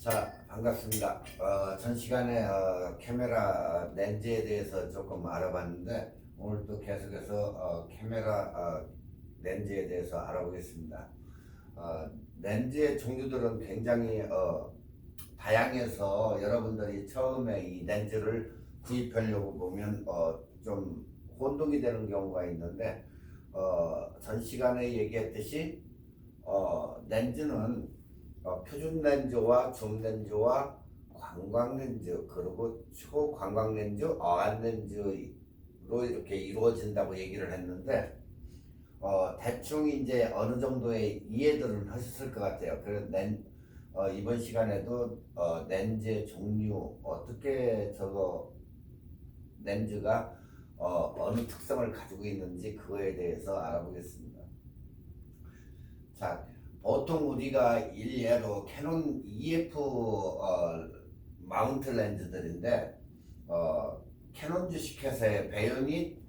자, 반갑습니다. 전 시간에 카메라 렌즈에 대해서 조금 알아봤는데 오늘 또 계속해서 카메라 렌즈에 대해서 알아보겠습니다. 렌즈의 종류들은 굉장히 다양해서 여러분들이 처음에 이 렌즈를 구입하려고 보면 좀 혼동이 되는 경우가 있는데 전 시간에 얘기했듯이 렌즈는 표준 렌즈와 줌 렌즈와 관광 렌즈 그리고 초광광 렌즈, 어안 렌즈로 이렇게 이루어진다고 얘기를 했는데 대충 이제 어느 정도의 이해들은 하셨을 것 같아요. 그래서 이번 시간에도 렌즈의 종류 어떻게 저거 렌즈가 어느 특성을 가지고 있는지 그거에 대해서 알아보겠습니다. 자, 보통 우리가 일례로 캐논 EF 마운트 렌즈들인데 캐논 주식회사의 베요닛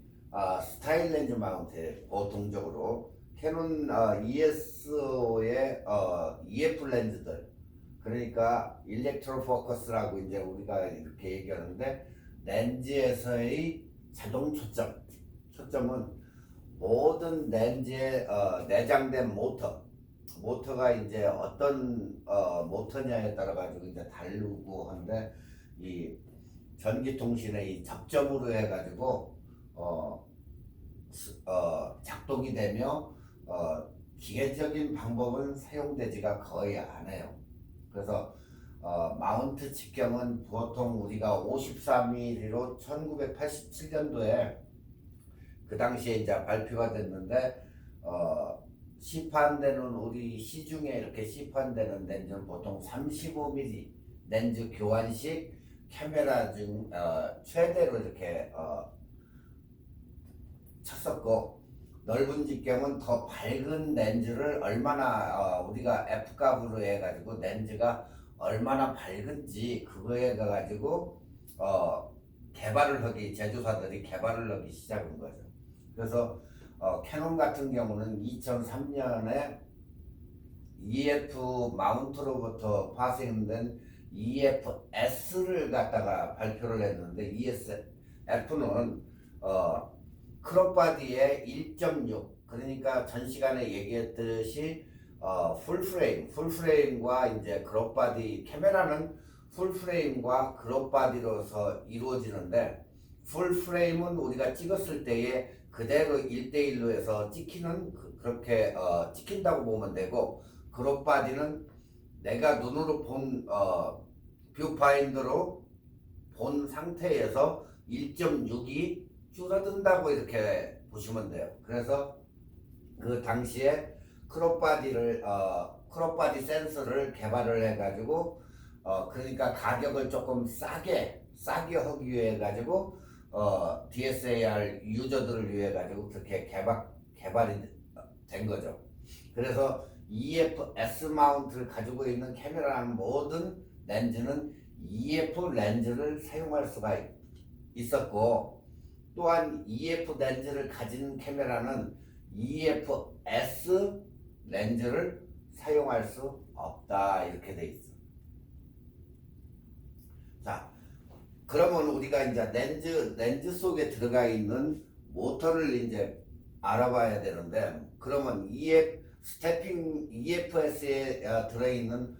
스타일 렌즈 마운트 보통적으로 캐논 ESO의 EF 렌즈들 그러니까 일렉트로 포커스라고 이제 우리가 이렇게 얘기하는데 렌즈에서의 자동 초점은 모든 렌즈에 내장된 모터가 이제 어떤 모터냐에 따라 가지고 이제 다르고 한데 이 전기통신의 이 접점으로 해가지고 작동이 되며 기계적인 방법은 사용되지가 거의 않아요. 그래서 마운트 직경은 보통 우리가 54mm로 1987년도에 그 당시에 이제 발표가 됐는데 시판되는 우리 시중에 이렇게 시판되는 렌즈는 보통 35mm 렌즈 교환식 카메라 중 최대로 이렇게 쳤었고 넓은 직경은 더 밝은 렌즈를 얼마나 우리가 F값으로 해가지고 렌즈가 얼마나 밝은지 그거에 가지고 제조사들이 개발을 하기 시작한 거죠. 그래서 캐논 같은 경우는 2003년에 EF 마운트로부터 파생된 EFS를 갖다가 발표를 했는데 ESF는 크롭바디의 1.6 그러니까 전 시간에 얘기했듯이 풀프레임과 이제 크롭바디 카메라는 풀프레임과 크롭바디로서 이루어지는데 풀프레임은 우리가 찍었을 때에 그대로 1대1로 해서 그렇게 찍힌다고 보면 되고 크롭바디는 내가 눈으로 본 뷰파인더로 본 상태에서 1.6이 줄어든다고 이렇게 보시면 돼요. 그래서 그 당시에 크롭바디 센서를 개발을 해가지고 그러니까 가격을 조금 싸게 하기 위해 가지고 DSLR 유저들을 위해 가지고 그렇게 개발이 된 거죠. 그래서 EFS 마운트를 가지고 있는 카메라는 모든 렌즈는 EF 렌즈를 사용할 수가 있었고 또한 EF 렌즈를 가진 카메라는 EFS 렌즈를 사용할 수 없다 이렇게 돼 있어. 자, 그러면 우리가 이제 렌즈 속에 들어가 있는 모터를 이제 알아봐야 되는데 그러면 EFS에 들어있는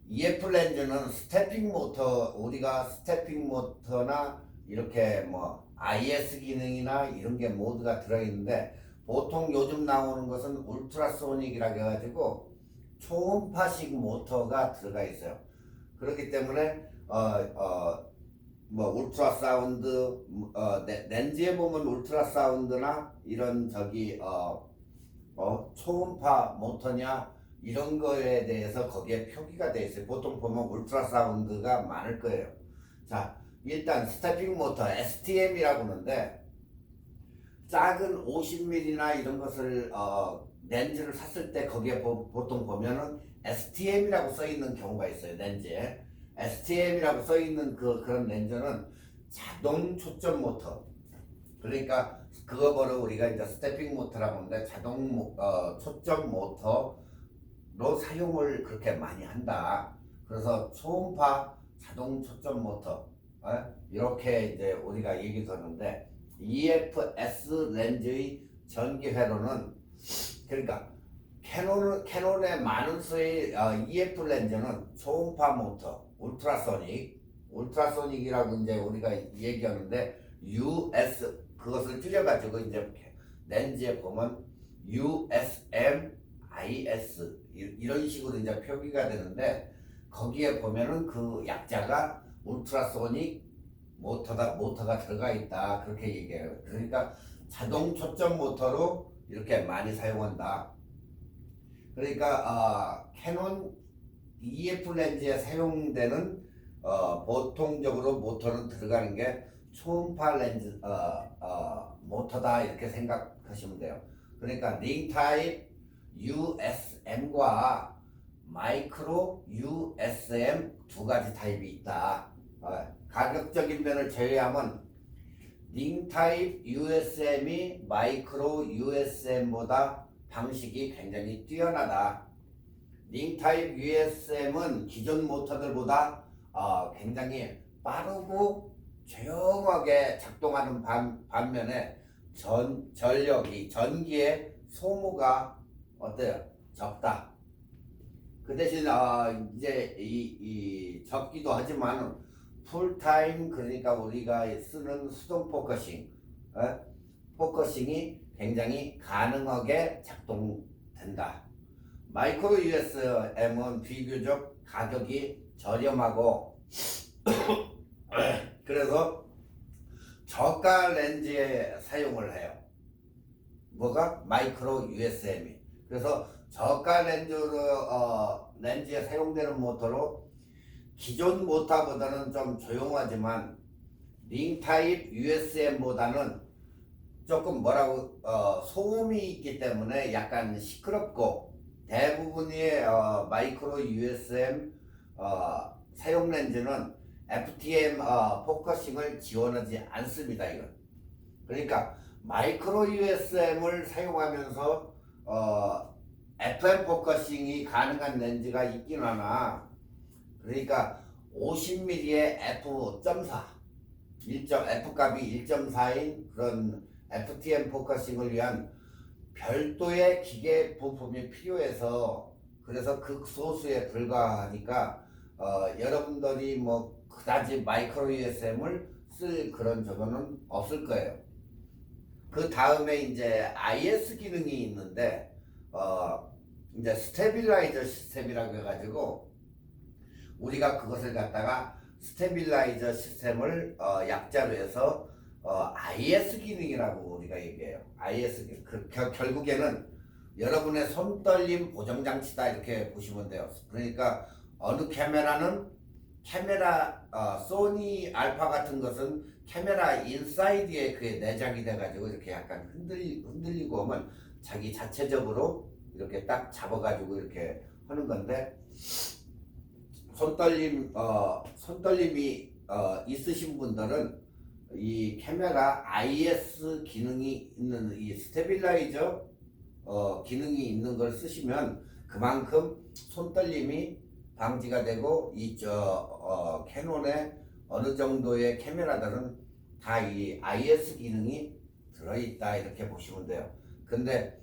EF 렌즈는 스태핑 모터 우리가 스태핑 모터나 이렇게 뭐 IS 기능이나 이런 게 모두가 들어있는데 보통 요즘 나오는 것은 울트라소닉이라고 해가지고 초음파식 모터가 들어가 있어요. 그렇기 때문에 뭐 울트라 사운드 렌즈에 보면 울트라 사운드나 이런 초음파 모터냐 이런 거에 대해서 거기에 표기가 돼 있어요. 보통 보면 울트라 사운드가 많을 거예요. 자, 일단 스태핑 모터 STM이라고 하는데 작은 50mm나 이런 것을 렌즈를 샀을 때 거기에 보통 보면은 STM이라고 써 있는 경우가 있어요. 렌즈에 STM이라고 써 있는 그런 렌즈는 자동 초점 모터 그러니까 그거 보러 우리가 이제 스태핑 모터라고 하는데 자동 초점 모터 사용을 그렇게 많이 한다. 그래서 초음파 자동 초점 모터 이렇게 이제 우리가 얘기 드는데 EFS 렌즈의 전기 회로는 그러니까 캐논의 많은 수의 EF 렌즈는 초음파 모터, 울트라소닉이라고 이제 우리가 얘기하는데 US 그것을 줄여가지고 이제 렌즈에 보면 USM, IS 이런 식으로 이제 표기가 되는데 거기에 보면은 그 약자가 울트라소닉 모터가 들어가 있다 그렇게 얘기해요. 그러니까 자동 초점 모터로 이렇게 많이 사용한다. 그러니까 캐논 EF 렌즈에 사용되는 보통적으로 모터는 들어가는 게 초음파 렌즈 모터다 이렇게 생각하시면 돼요. 그러니까 링 타입 USM과 마이크로 USM 두 가지 타입이 있다. 가격적인 면을 제외하면 링 타입 USM이 마이크로 USM보다 방식이 굉장히 뛰어나다. 링 타입 USM은 기존 모터들보다 굉장히 빠르고 조용하게 작동하는 반면에 전기의 소모가 어때요? 적다. 그 대신 이제 이 적기도 하지만 풀타임 그러니까 우리가 쓰는 수동 포커싱이 굉장히 가능하게 작동된다. 마이크로 USM은 비교적 가격이 저렴하고 그래서 저가 렌즈에 사용을 해요. 뭐가? 마이크로 USM이. 그래서 저가 렌즈에 사용되는 모터로 기존 모터보다는 좀 조용하지만 링 타입 USM보다는 조금 소음이 있기 때문에 약간 시끄럽고 대부분의 마이크로 USM 사용 렌즈는 FTM 포커싱을 지원하지 않습니다. 이건. 그러니까 마이크로 USM을 사용하면서 FM 포커싱이 가능한 렌즈가 있긴 하나 그러니까 50mm의 f.4 F값이 1.4인 그런 FTM 포커싱을 위한 별도의 기계 부품이 필요해서 그래서 극소수에 불과하니까 여러분들이 뭐 그다지 마이크로 USM을 쓸 그런 적은 없을 거예요. 그 다음에 이제 IS 기능이 있는데 이제 스테빌라이저 시스템이라고 해가지고 우리가 그것을 갖다가 스테빌라이저 시스템을 약자로 해서 IS 기능이라고 우리가 얘기해요. IS 기능. 결국에는 여러분의 손떨림 보정 장치다 이렇게 보시면 돼요. 그러니까 어느 카메라는 소니 알파 같은 것은 카메라 인사이드에 그게 내장이 돼가지고 이렇게 약간 흔들리고 오면 자기 자체적으로 이렇게 딱 잡아가지고 이렇게 하는 건데 손떨림이 있으신 분들은 이 카메라 IS 기능이 있는 이 스테빌라이저 기능이 있는 걸 쓰시면 그만큼 손떨림이 방지가 되고 캐논의 어느 정도의 카메라들은 다 이 IS 기능이 들어있다 이렇게 보시면 돼요. 근데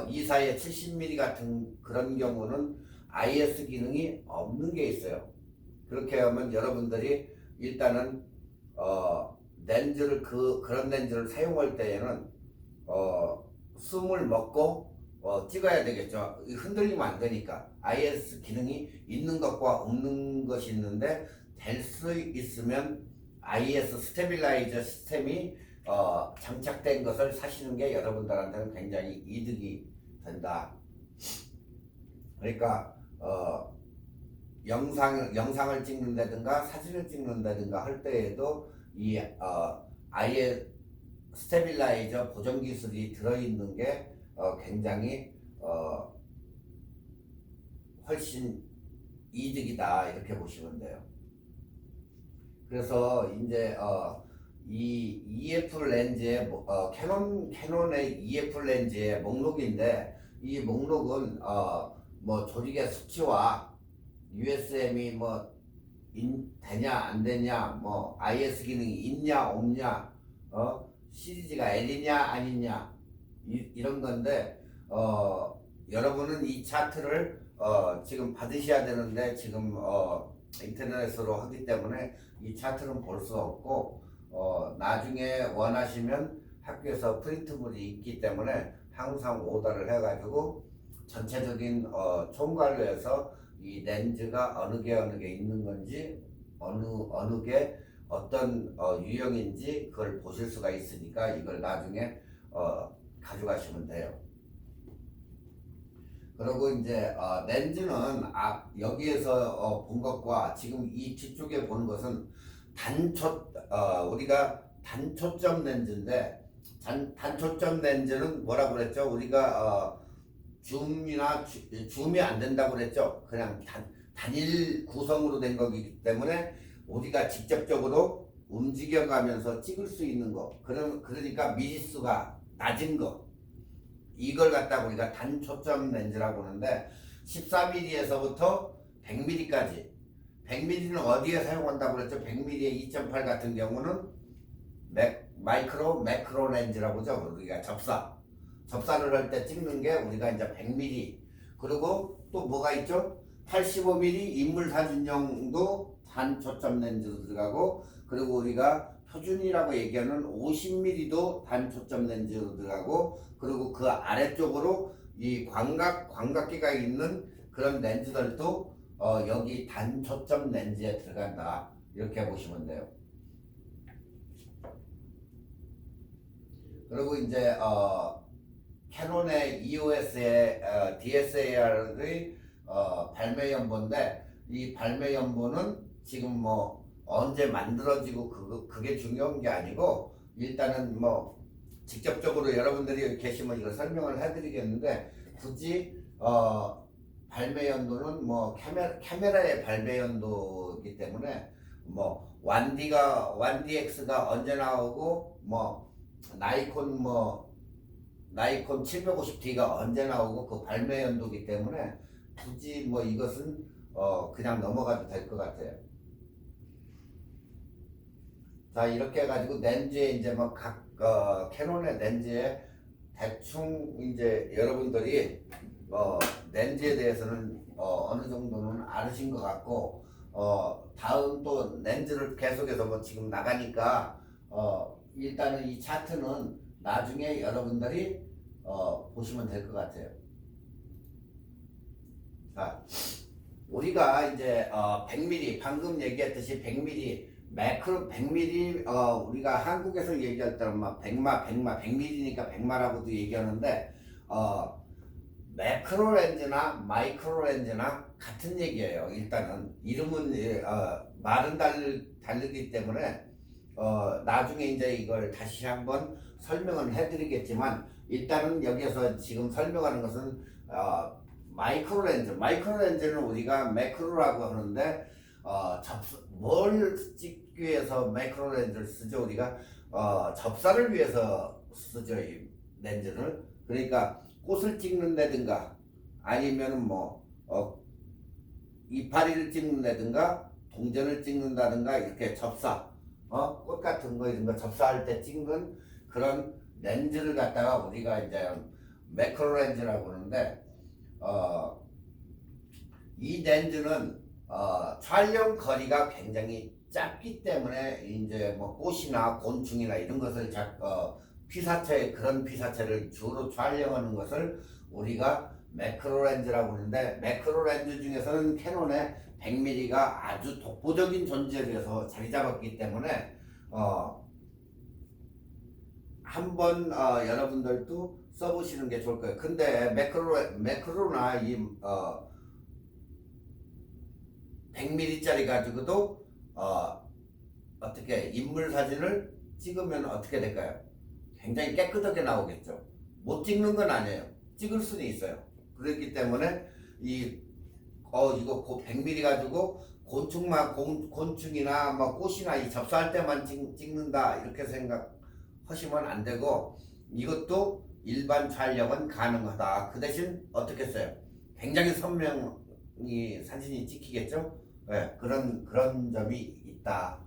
이사의 70mm 같은 그런 경우는 IS 기능이 없는 게 있어요. 그렇게 하면 여러분들이 일단은 그런 렌즈를 사용할 때에는 숨을 먹고 찍어야 되겠죠. 흔들리면 안 되니까. IS 기능이 있는 것과 없는 것이 있는데 될 수 있으면 IS 스테빌라이저 시스템이 장착된 것을 사시는 게 여러분들한테는 굉장히 이득이 된다. 그러니까 영상을 찍는다든가 사진을 찍는다든가 할 때에도 이 아예 스테빌라이저 보정 기술이 들어있는 게 굉장히 훨씬 이득이다 이렇게 보시면 돼요. 그래서 이제 이 EF 렌즈의 캐논의 EF 렌즈의 목록인데 이 목록은 뭐 조직의 수치와 USM이 뭐 되냐 안 되냐, 뭐 IS 기능이 있냐 없냐, 시리즈가 L이냐 아니냐, 이런 건데, 여러분은 이 차트를 지금 받으셔야 되는데 지금 인터넷으로 하기 때문에 이 차트는 볼 수 없고, 나중에 원하시면 학교에서 프린트물이 있기 때문에 항상 오더를 해가지고 전체적인 총괄로 해서 이 렌즈가 어느 게 있는 건지, 어느 게 어떤 유형인지 그걸 보실 수가 있으니까 이걸 나중에 가져가시면 돼요. 그리고 이제 렌즈는 여기에서 본 것과 지금 이 뒤쪽에 보는 것은 우리가 단초점 렌즈인데, 단초점 렌즈는 뭐라고 그랬죠? 우리가 줌이 안 된다고 그랬죠? 그냥 단일 구성으로 된 거기 때문에 우리가 직접적으로 움직여가면서 찍을 수 있는 거, 그러니까 미리수가 낮은 거, 이걸 갖다가 우리가 단초점 렌즈라고 하는데, 14mm에서부터 100mm까지, 100mm는 어디에 사용한다고 그랬죠? 100mm의 2.8 같은 경우는 매크로 렌즈라고 하죠. 우리가 접사를 할 때 찍는 게 우리가 이제 100mm. 그리고 또 뭐가 있죠? 85mm 인물 사진용도 단초점 렌즈로 들어가고, 그리고 우리가 표준이라고 얘기하는 50mm도 단초점 렌즈로 들어가고, 그리고 그 아래쪽으로 이 광각기가 있는 그런 렌즈들도 여기 단초점 렌즈에 들어간다, 이렇게 보시면 돼요. 그리고 이제 캐논의 EOS의 DSLR의 발매 연보인데, 이 발매 연보는 지금 뭐 언제 만들어지고 그게 중요한 게 아니고, 일단은 뭐 직접적으로 여러분들이 계시면 이걸 설명을 해드리겠는데, 굳이 발매 연도는 뭐 카메라의 발매 연도이기 때문에, 뭐 1DX가 언제 나오고, 뭐 나이콘 750D가 언제 나오고, 그 발매 연도이기 때문에 굳이 뭐 이것은 그냥 넘어가도 될 것 같아요. 자, 이렇게 해가지고 렌즈에 이제 뭐 캐논의 렌즈에 대충 이제 여러분들이 렌즈에 대해서는 어느 정도는 알으신 것 같고, 다음 또 렌즈를 계속해서 뭐 지금 나가니까 일단은 이 차트는 나중에 여러분들이 보시면 될 것 같아요. 자, 우리가 이제 100mm, 방금 얘기했듯이 100mm, 매크로 100mm, 우리가 한국에서 얘기할 때는 막 100mm니까 100마라고도 얘기하는데, 매크로 렌즈나 마이크로 렌즈나 같은 얘기예요. 일단은 이름은 말은 다르기 때문에 나중에 이제 이걸 다시 한번 설명을 해드리겠지만, 일단은 여기서 지금 설명하는 것은 마이크로 렌즈는 우리가 매크로라고 하는데, 뭘 찍기 위해서 매크로 렌즈를 쓰죠? 우리가 접사를 위해서 쓰죠, 이 렌즈를. 그러니까 꽃을 찍는다든가, 아니면 뭐 이파리를 찍는다든가, 동전을 찍는다든가, 이렇게 꽃 같은 거 이런 거 접사할 때 찍는 그런 렌즈를 갖다가 우리가 이제 매크로 렌즈라고 하는데, 이 렌즈는 촬영 거리가 굉장히 작기 때문에 이제 뭐 꽃이나 곤충이나 이런 것을 그런 피사체를 주로 촬영하는 것을 우리가 매크로 렌즈라고 하는데, 매크로 렌즈 중에서는 캐논의 100mm가 아주 독보적인 존재로서 자리 잡았기 때문에 한번 여러분들도 써보시는 게 좋을 거예요. 근데 매크로나 이 100mm짜리 가지고도 어떻게 인물 사진을 찍으면 어떻게 될까요? 굉장히 깨끗하게 나오겠죠. 못 찍는 건 아니에요. 찍을 수는 있어요. 그렇기 때문에 이거 100mm 가지고 곤충이나 뭐 꽃이나 이 접사할 때만 찍는다, 이렇게 생각하시면 안 되고, 이것도 일반 촬영은 가능하다. 그 대신 어떻게 써요? 굉장히 선명히 사진이 찍히겠죠? 네, 그런 점이 있다.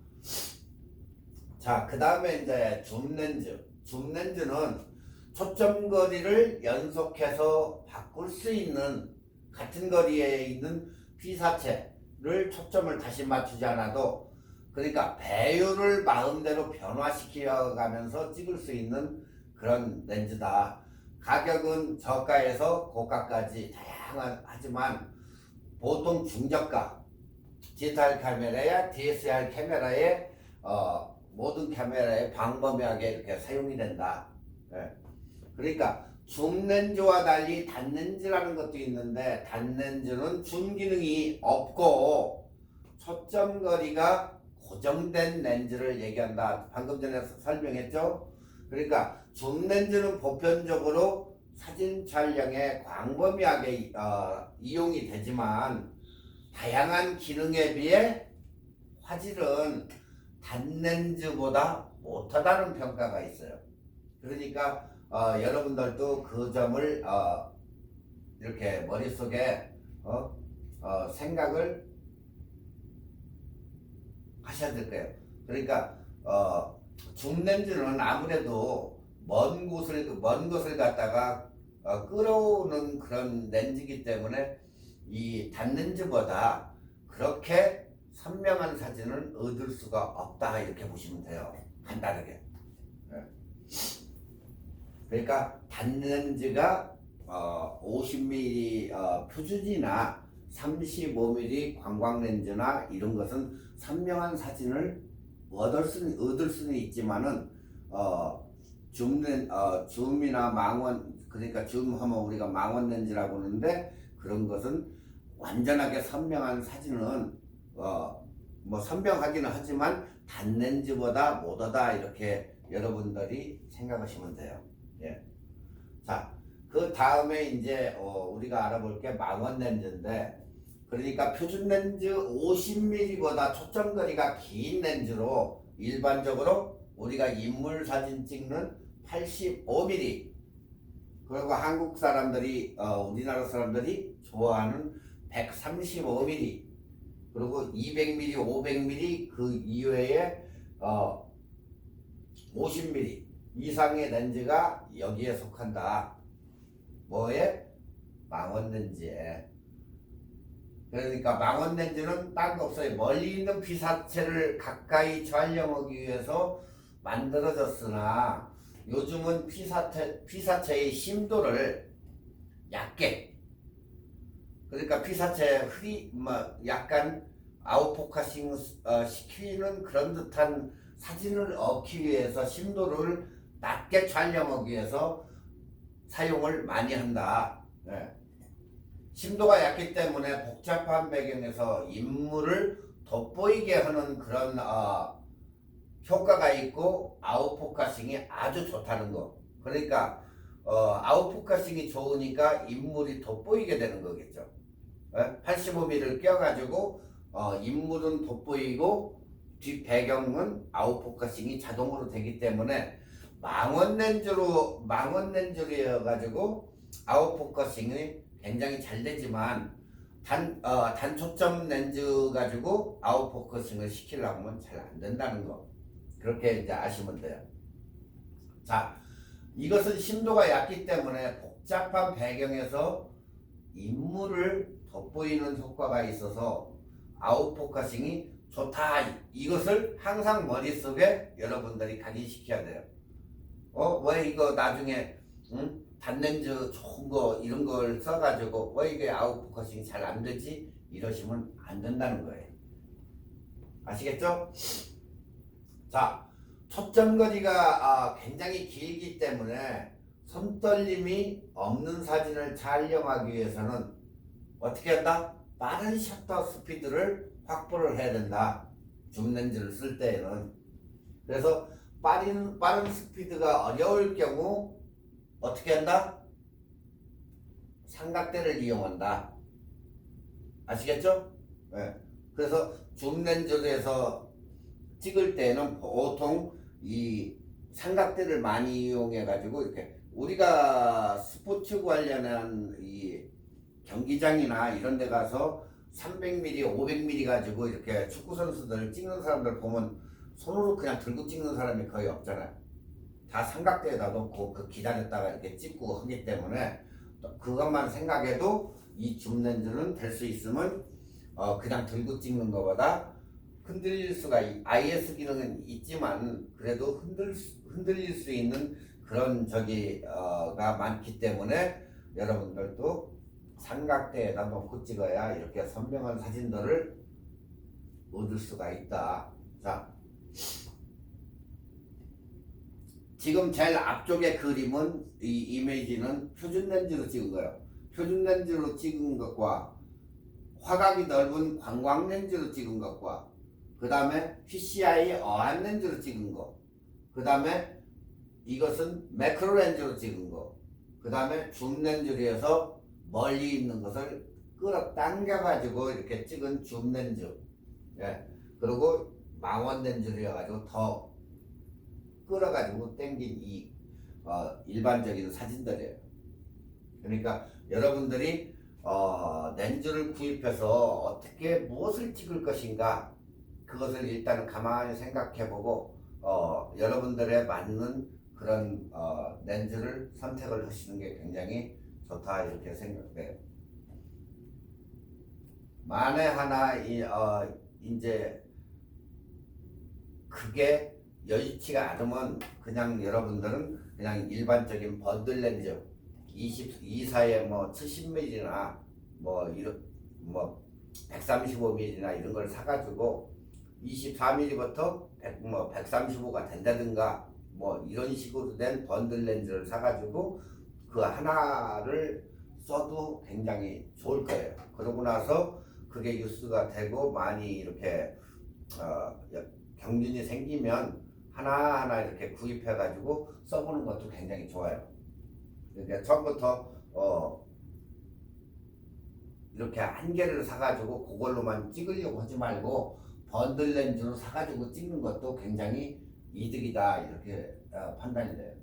자, 그 다음에 이제 줌렌즈. 줌렌즈는 초점 거리를 연속해서 바꿀 수 있는 같은 거리에 있는 피사체를 초점을 다시 맞추지 않아도 그러니까 배율을 마음대로 변화시켜 가면서 찍을 수 있는 그런 렌즈다. 가격은 저가에서 고가까지 다양하지만 보통 중저가 디지털 카메라야 DSLR 카메라에 모든 카메라에 광범위하게 이렇게 사용이 된다. 예. 그러니까 줌렌즈와 달리 단렌즈라는 것도 있는데 단렌즈는 줌 기능이 없고 초점 거리가 고정된 렌즈를 얘기한다. 방금 전에 설명했죠? 그러니까 줌렌즈는 보편적으로 사진 촬영에 광범위하게 이용이 되지만 다양한 기능에 비해 화질은 단렌즈보다 못하다는 평가가 있어요. 그러니까 여러분들도 그 점을 이렇게 머릿속에 생각을 하셔야 될 거예요. 그러니까 줌렌즈는 아무래도 먼 것을 갖다가 끌어오는 그런 렌즈이기 때문에 이 단렌즈보다 그렇게 선명한 사진을 얻을 수가 없다 이렇게 보시면 돼요. 간단하게. 그러니까 단렌즈가 50mm 표준이나 35mm 관광렌즈나 이런 것은 선명한 사진을 얻을 수는 있지만은 줌이나 망원, 그러니까 줌하면 우리가 망원 렌즈라고 하는데 그런 것은 완전하게 선명한 사진은 뭐 선명하기는 하지만 단렌즈보다 못하다 이렇게 여러분들이 생각하시면 돼요. 예. 자, 그 다음에 이제 우리가 알아볼 게 망원 렌즈인데, 그러니까 표준 렌즈 50mm보다 초점 거리가 긴 렌즈로 일반적으로 우리가 인물 사진 찍는 85mm, 그리고 한국 사람들이 우리나라 사람들이 좋아하는 135mm, 그리고 200mm, 500mm 그 이외에 50mm 이상의 렌즈가 여기에 속한다. 뭐에? 망원 렌즈에. 그러니까 망원 렌즈는 딴 거 없어요. 멀리 있는 피사체를 가까이 촬영하기 위해서 만들어졌으나 요즘은 피사체의 심도를 얕게, 그러니까 피사체 약간 아웃포커싱 시키는 그런 듯한 사진을 얻기 위해서 심도를 낮게 촬영하기 위해서 사용을 많이 한다. 네. 심도가 얕기 때문에 복잡한 배경에서 인물을 돋보이게 하는 그런 효과가 있고 아웃포커싱이 아주 좋다는 거. 그러니까 아웃포커싱이 좋으니까 인물이 돋보이게 되는 거겠죠. 85mm를 껴가지고 인물은 돋보이고 뒷 배경은 아웃포커싱이 자동으로 되기 때문에 망원 렌즈로 해가지고 아웃포커싱이 굉장히 잘 되지만 단초점 렌즈 가지고 아웃포커싱을 시키려고 하면 잘 안 된다는 거. 그렇게 이제 아시면 돼요. 자, 이것은 심도가 얕기 때문에 복잡한 배경에서 인물을 돋보이는 효과가 있어서 아웃포커싱이 좋다. 이것을 항상 머릿속에 여러분들이 각인시켜야 돼요. 왜 이거 나중에 단렌즈 좋은 거 이런 걸 써가지고 왜 이게 아웃포커싱이 잘 안 되지? 이러시면 안 된다는 거예요. 아시겠죠? 자, 초점 거리가 굉장히 길기 때문에 손떨림이 없는 사진을 촬영하기 위해서는 어떻게 한다? 빠른 셔터 스피드를 확보를 해야 된다. 줌렌즈를 쓸 때에는. 그래서 빠른 스피드가 어려울 경우 어떻게 한다? 삼각대를 이용한다. 아시겠죠? 네. 그래서 줌렌즈에서 찍을 때는 보통 이 삼각대를 많이 이용해 가지고 이렇게 우리가 스포츠 관련한 이 경기장이나 이런 데 가서 300mm, 500mm 가지고 이렇게 축구 선수들 찍는 사람들 보면 손으로 그냥 들고 찍는 사람이 거의 없잖아요. 다 삼각대에다 놓고 그 기다렸다가 이렇게 찍고 하기 때문에 그것만 생각해도 이 줌렌즈는 될 수 있으면 그냥 들고 찍는 것보다 흔들릴 수가 IS 기능은 있지만 그래도 흔들릴 수 있는 그런 가 많기 때문에 여러분들도 삼각대에다 놓고 찍어야 이렇게 선명한 사진들을 얻을 수가 있다. 자, 지금 제일 앞쪽의 그림은 이 이미지는 표준 렌즈로 찍은 거예요. 표준 렌즈로 찍은 것과 화각이 넓은 광광 렌즈로 찍은 것과 그 다음에 PCI 어안 렌즈로 찍은 거, 그 다음에 이것은 매크로 렌즈로 찍은 거, 그 다음에 줌 렌즈로 해서 멀리 있는 것을 끌어당겨 가지고 이렇게 찍은 줌 렌즈, 예. 그리고 망원 렌즈로 해가지고 더 끌어가지고 당긴 이 일반적인 사진들이에요. 그러니까 여러분들이 렌즈를 구입해서 어떻게 무엇을 찍을 것인가 그것을 일단 가만히 생각해보고 여러분들의 맞는 그런 렌즈를 선택을 하시는 게 굉장히 좋다 이렇게 생각돼요. 만에 하나 이제 그게 여의치가 않으면 그냥 여러분들은 그냥 일반적인 번들 렌즈 24에 뭐 70mm나 뭐 135mm나 이런 걸 사가지고 24mm부터 135가 된다든가 뭐 이런 식으로 된 번들 렌즈를 사가지고 그 하나를 써도 굉장히 좋을 거예요. 그러고 나서 그게 뉴스가 되고 많이 이렇게 경륜이 생기면 하나하나 이렇게 구입해가지고 써보는 것도 굉장히 좋아요. 그러니까 처음부터 이렇게 한 개를 사가지고 그걸로만 찍으려고 하지 말고 번들 렌즈로 사가지고 찍는 것도 굉장히 이득이다 이렇게 판단이 돼요.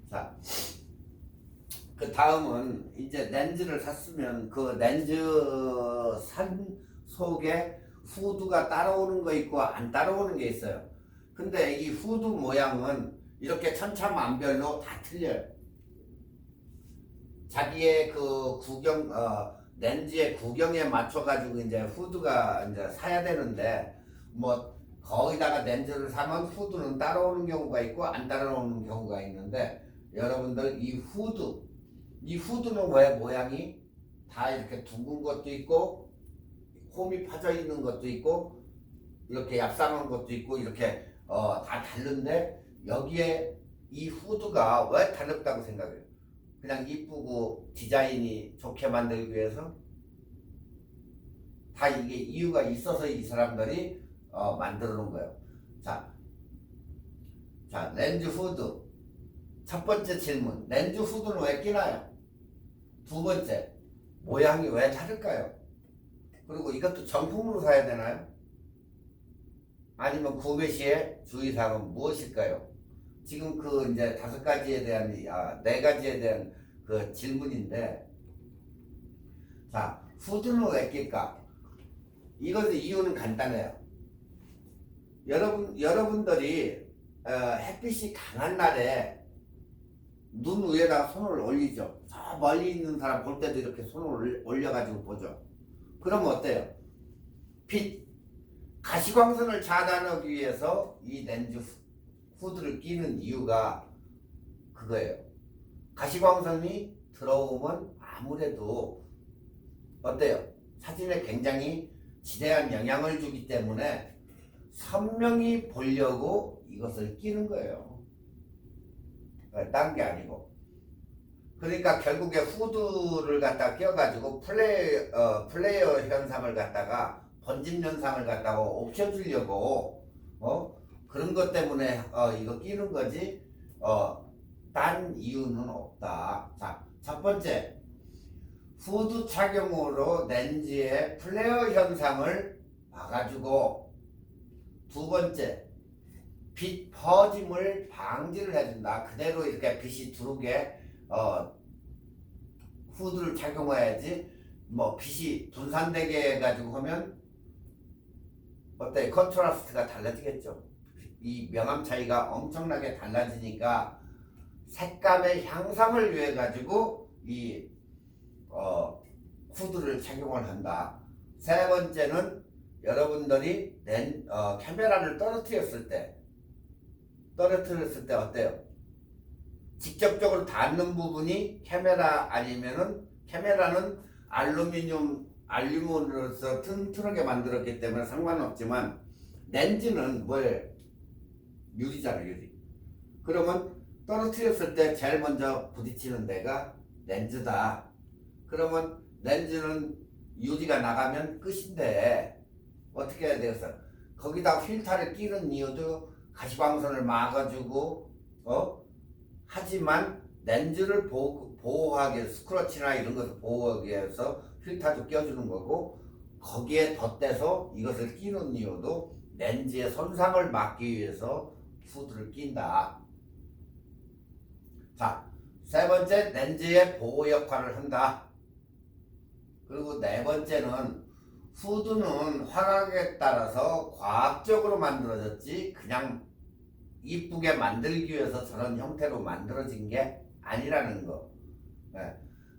자, 그 다음은 이제 렌즈를 샀으면 그 렌즈 산 속에 후드가 따라오는 거 있고 안 따라오는 게 있어요. 근데 이 후드 모양은 이렇게 천차만별로 다 틀려요. 자기의 그 렌즈의 구경에 맞춰가지고 이제 후드가 이제 사야 되는데 뭐 거기다가 렌즈를 사면 후드는 따라오는 경우가 있고 안 따라오는 경우가 있는데 여러분들 이 후드는 왜 모양이 다 이렇게 둥근 것도 있고 홈이 파져 있는 것도 있고 이렇게 얍상한 것도 있고 이렇게 다 다른데 여기에 이 후드가 왜 다르다고 생각해요? 그냥 이쁘고 디자인이 좋게 만들기 위해서 다 이게 이유가 있어서 이 사람들이 만들어 놓은 거예요. 자, 렌즈 후드. 첫 번째 질문, 렌즈 후드는 왜 끼나요? 두 번째, 모양이 왜 다를까요? 그리고 이것도 정품으로 사야 되나요? 아니면 구매 시에 주의사항은 무엇일까요? 지금 그 이제 네 가지에 대한 그 질문인데, 자, 후드는 왜 낄까? 이것의 이유는 간단해요. 여러분들이 햇빛이 강한 날에 눈 위에다가 손을 올리죠. 저 멀리 있는 사람 볼 때도 이렇게 손을 올려가지고 보죠. 그러면 어때요? 가시광선을 차단하기 위해서 이 렌즈 후드를 끼는 이유가 그거예요. 가시광선이 들어오면 아무래도 어때요? 사진에 굉장히 지대한 영향을 주기 때문에 선명히 보려고 이것을 끼는 거예요. 딴 게 아니고. 그러니까 결국에 후드를 갖다 껴가지고 플레이어 현상을 갖다가 번짐 현상을 갖다가 없애주려고 그런 것 때문에 이거 끼는 거지 딴 이유는 없다. 자, 첫 번째 후드 착용으로 렌즈의 플레어 현상을 막아주고, 두 번째, 빛 퍼짐을 방지를 해준다. 그대로 이렇게 빛이 들어오게 후드를 착용해야지 뭐 빛이 분산되게 해가지고 하면 어때? 컨트라스트가 달라지겠죠. 이 명암 차이가 엄청나게 달라지니까 색감의 향상을 위해 가지고 이 후드를 착용을 한다. 세 번째는 여러분들이 카메라를 떨어뜨렸을 때 어때요? 직접적으로 닿는 부분이 카메라 아니면은 카메라는 알루미늄으로서 튼튼하게 만들었기 때문에 상관없지만 렌즈는 뭐예요? 유리잖아요, 유리. 그러면 떨어뜨렸을 때 제일 먼저 부딪히는 데가 렌즈다. 그러면 렌즈는 유리가 나가면 끝인데 어떻게 해야 되겠어? 거기다 필터를 끼는 이유도 가시광선을 막아주고 하지만 렌즈를 보호하기 위해서 스크러치나 이런 것을 보호하기 위해서 필터도 껴주는 거고, 거기에 덧대서 이것을 끼는 이유도 렌즈의 손상을 막기 위해서 후드를 낀다. 자, 세 번째, 렌즈의 보호 역할을 한다. 그리고 네 번째는 후드는 화각에 따라서 과학적으로 만들어졌지 그냥 이쁘게 만들기 위해서 저런 형태로 만들어진 게 아니라는 거. 네.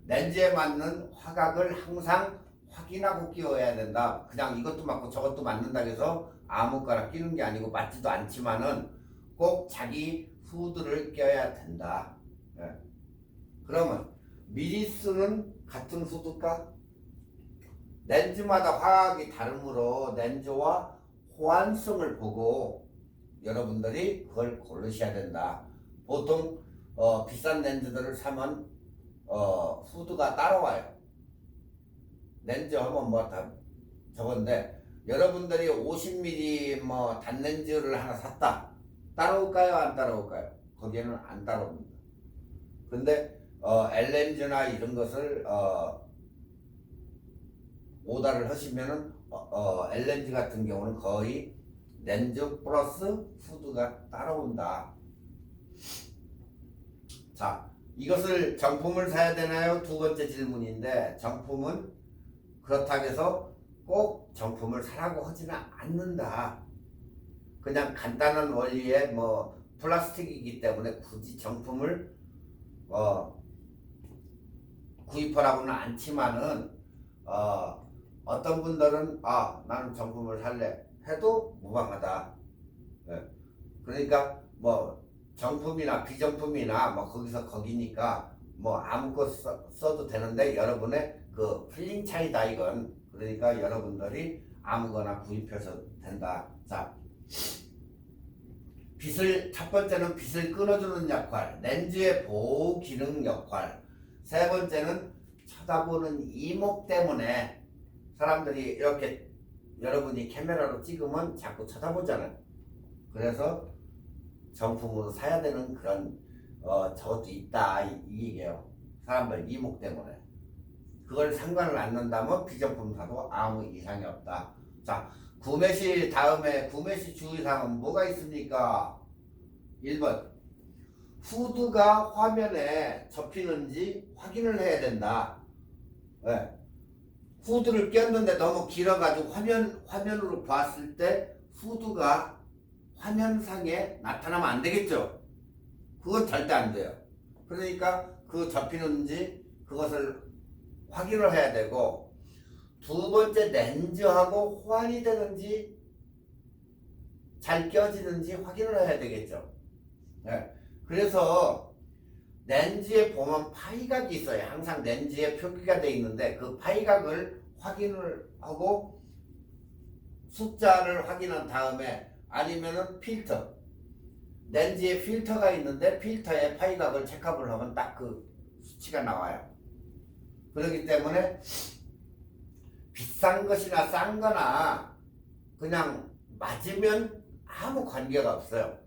렌즈에 맞는 화각을 항상 확인하고 끼워야 된다. 그냥 이것도 맞고 저것도 맞는다고 해서 아무거나 끼는 게 아니고, 맞지도 않지만은 꼭 자기 후드를 껴야 된다. 네. 그러면 미리 쓰는 같은 후드가 렌즈마다 화학이 다르므로 렌즈와 호환성을 보고 여러분들이 그걸 고르셔야 된다. 보통 비싼 렌즈들을 사면 후드가 따라와요. 렌즈 하면 뭐 다 저건데, 여러분들이 50mm 뭐 단렌즈를 하나 샀다. 따라올까요? 안 따라올까요? 거기에는 안 따라옵니다. 근데 L렌즈나 이런 것을 오다를 하시면은 L렌즈 같은 경우는 거의 렌즈 플러스 후드가 따라온다. 자, 이것을 정품을 사야 되나요? 두 번째 질문인데, 정품은 그렇다고 해서 꼭 정품을 사라고 하지는 않는다. 그냥 간단한 원리의 뭐 플라스틱이기 때문에 굳이 정품을 구입하라고는 않지만은 어떤 분들은 나는 정품을 살래 해도 무방하다. 네. 그러니까 뭐 정품이나 비정품이나 뭐 거기서 거기니까 뭐 아무것도 써도 되는데 여러분의 그 필링 차이다 이건. 그러니까 여러분들이 아무거나 구입해서 된다. 자, 첫 번째는 빛을 끊어주는 역할, 렌즈의 보호 기능 역할. 세 번째는 쳐다보는 이목 때문에 사람들이 이렇게 여러분이 카메라로 찍으면 자꾸 쳐다보잖아요. 그래서 정품으로 사야 되는 그런 저것도 있다 이 얘기예요. 사람들 이목 때문에. 그걸 상관을 안 넣는다면 비정품 사도 아무 이상이 없다. 자, 구매 시 주의사항은 뭐가 있습니까? 1번, 후드가 화면에 접히는지 확인을 해야 된다. 네. 후드를 꼈는데 너무 길어가지고 화면으로 봤을 때 후드가 화면상에 나타나면 안 되겠죠. 그건 절대 안 돼요. 그러니까 그 접히는지 그것을 확인을 해야 되고, 두 번째, 렌즈하고 호환이 되는지 잘 껴지는지 확인을 해야 되겠죠. 네. 그래서 렌즈에 보면 파이각이 있어요. 항상 렌즈에 표기가 되어 있는데 그 파이각을 확인을 하고 숫자를 확인한 다음에, 아니면은 필터, 렌즈에 필터가 있는데 필터에 파이각을 체크업을 하면 딱 그 수치가 나와요. 그렇기 때문에 비싼 것이나 싼 거나 그냥 맞으면 아무 관계가 없어요.